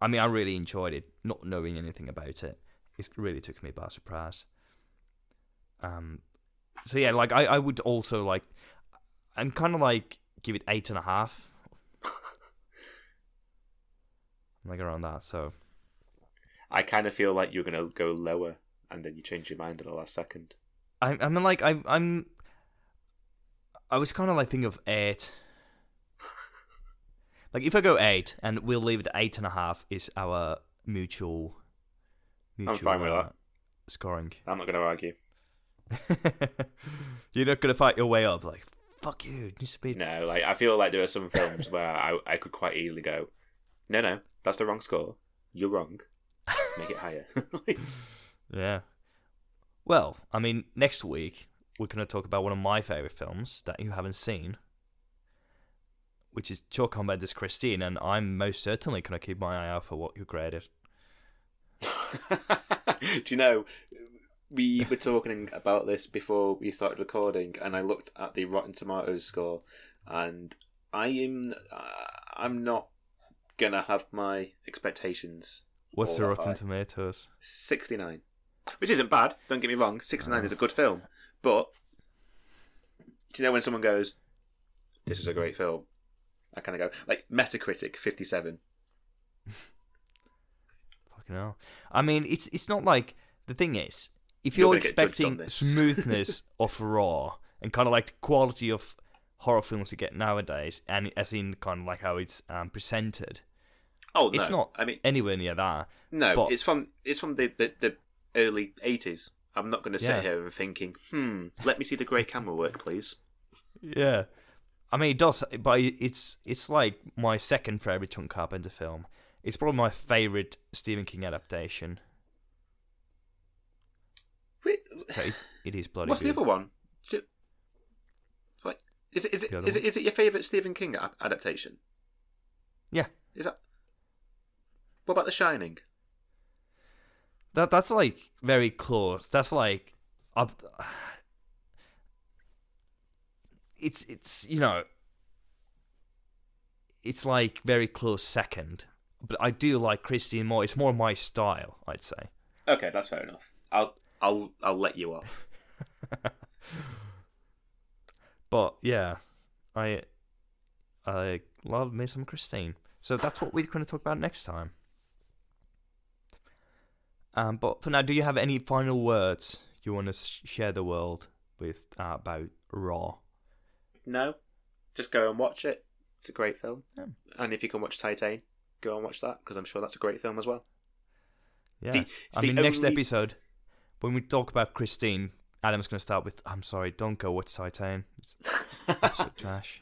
I mean, I really enjoyed it, not knowing anything about it. It really took me by surprise. So yeah, like I would also like, I'm kind of like give it 8.5, like around that. So I kind of feel like you're gonna go lower, and then you change your mind at the last second. I was kind of like thinking of 8. Like if I go 8, and we'll leave it at 8.5 is our mutual. I'm fine with that. Scoring. I'm not gonna argue. You're not gonna fight your way up, like fuck you. It needs to be... No, like I feel like there are some films where I could quite easily go, no, that's the wrong score. You're wrong. Make it higher. Yeah. Well, I mean, next week we're gonna talk about one of my favorite films that you haven't seen, which is Your Combat is Christine, and I'm most certainly gonna keep my eye out for what you graded. Do you know? We were talking about this before we started recording, and I looked at the Rotten Tomatoes score, and I'm not gonna have my expectations. What's the Rotten Tomatoes? 69, which isn't bad. Don't get me wrong. 69 is a good film, but do you know when someone goes, "This is a great film," I kind of go like Metacritic 57. Fucking hell. I mean, it's not like the thing is. If you're expecting smoothness of Raw and kind of like the quality of horror films you get nowadays, and as in kind of like how it's presented, it's not anywhere near that. No, but it's from the early 80s. I'm not going to sit here and thinking, let me see the great camera work, please. Yeah, I mean it does, but it's like my second favorite John Carpenter film. It's probably my favorite Stephen King adaptation. So it is bloody. What's good. the other one? Like, is it your favourite Stephen King adaptation? Yeah. Is that? What about The Shining? That's like very close. That's like it's you know, it's like very close second. But I do like Christine more. It's more my style, I'd say. Okay, that's fair enough. I'll let you off. But yeah, I love me some Christine. So that's what we're going to talk about next time. But for now, do you have any final words you want to share the world with about Raw? No, just go and watch it. It's a great film. Yeah. And if you can watch Titan, go and watch that, because I'm sure that's a great film as well. Yeah. Next episode, when we talk about Christine, Adam's going to start with, I'm sorry, don't go watch Titan. It's absolute trash.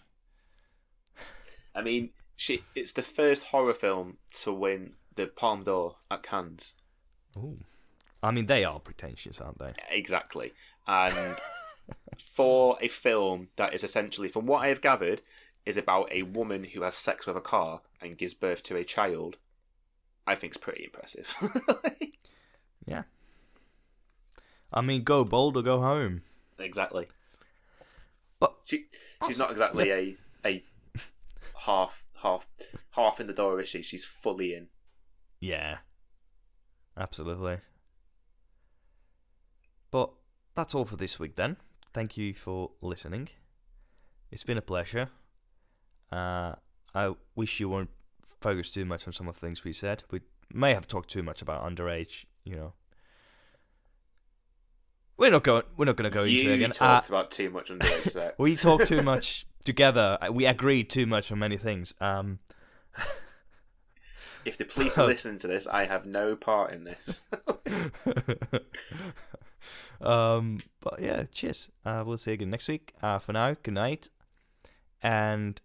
I mean, it's the first horror film to win the Palme d'Or at Cannes. Ooh. I mean, they are pretentious, aren't they? Exactly. And for a film that is essentially, from what I have gathered, is about a woman who has sex with a car and gives birth to a child, I think it's pretty impressive. Yeah. I mean, go bold or go home. Exactly. But she's not exactly a half in the door, is she? She's fully in. Yeah. Absolutely. But that's all for this week then. Thank you for listening. It's been a pleasure. I wish you won't focus too much on some of the things we said. We may have talked too much about underage, you know. We're not going to go into it again. You talked about too much underage sex. We talked too much together. We agreed too much on many things. If the police are listening to this, I have no part in this. But yeah, cheers. We'll see you again next week. For now, good night. And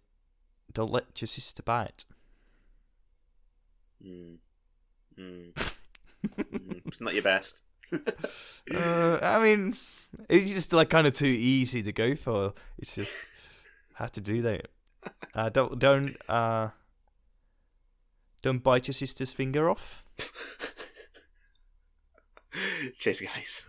don't let your sister bite. It's not your best. I mean, it's just like kind of too easy to go for. It's just had to do that. Don't bite your sister's finger off. Cheers, guys.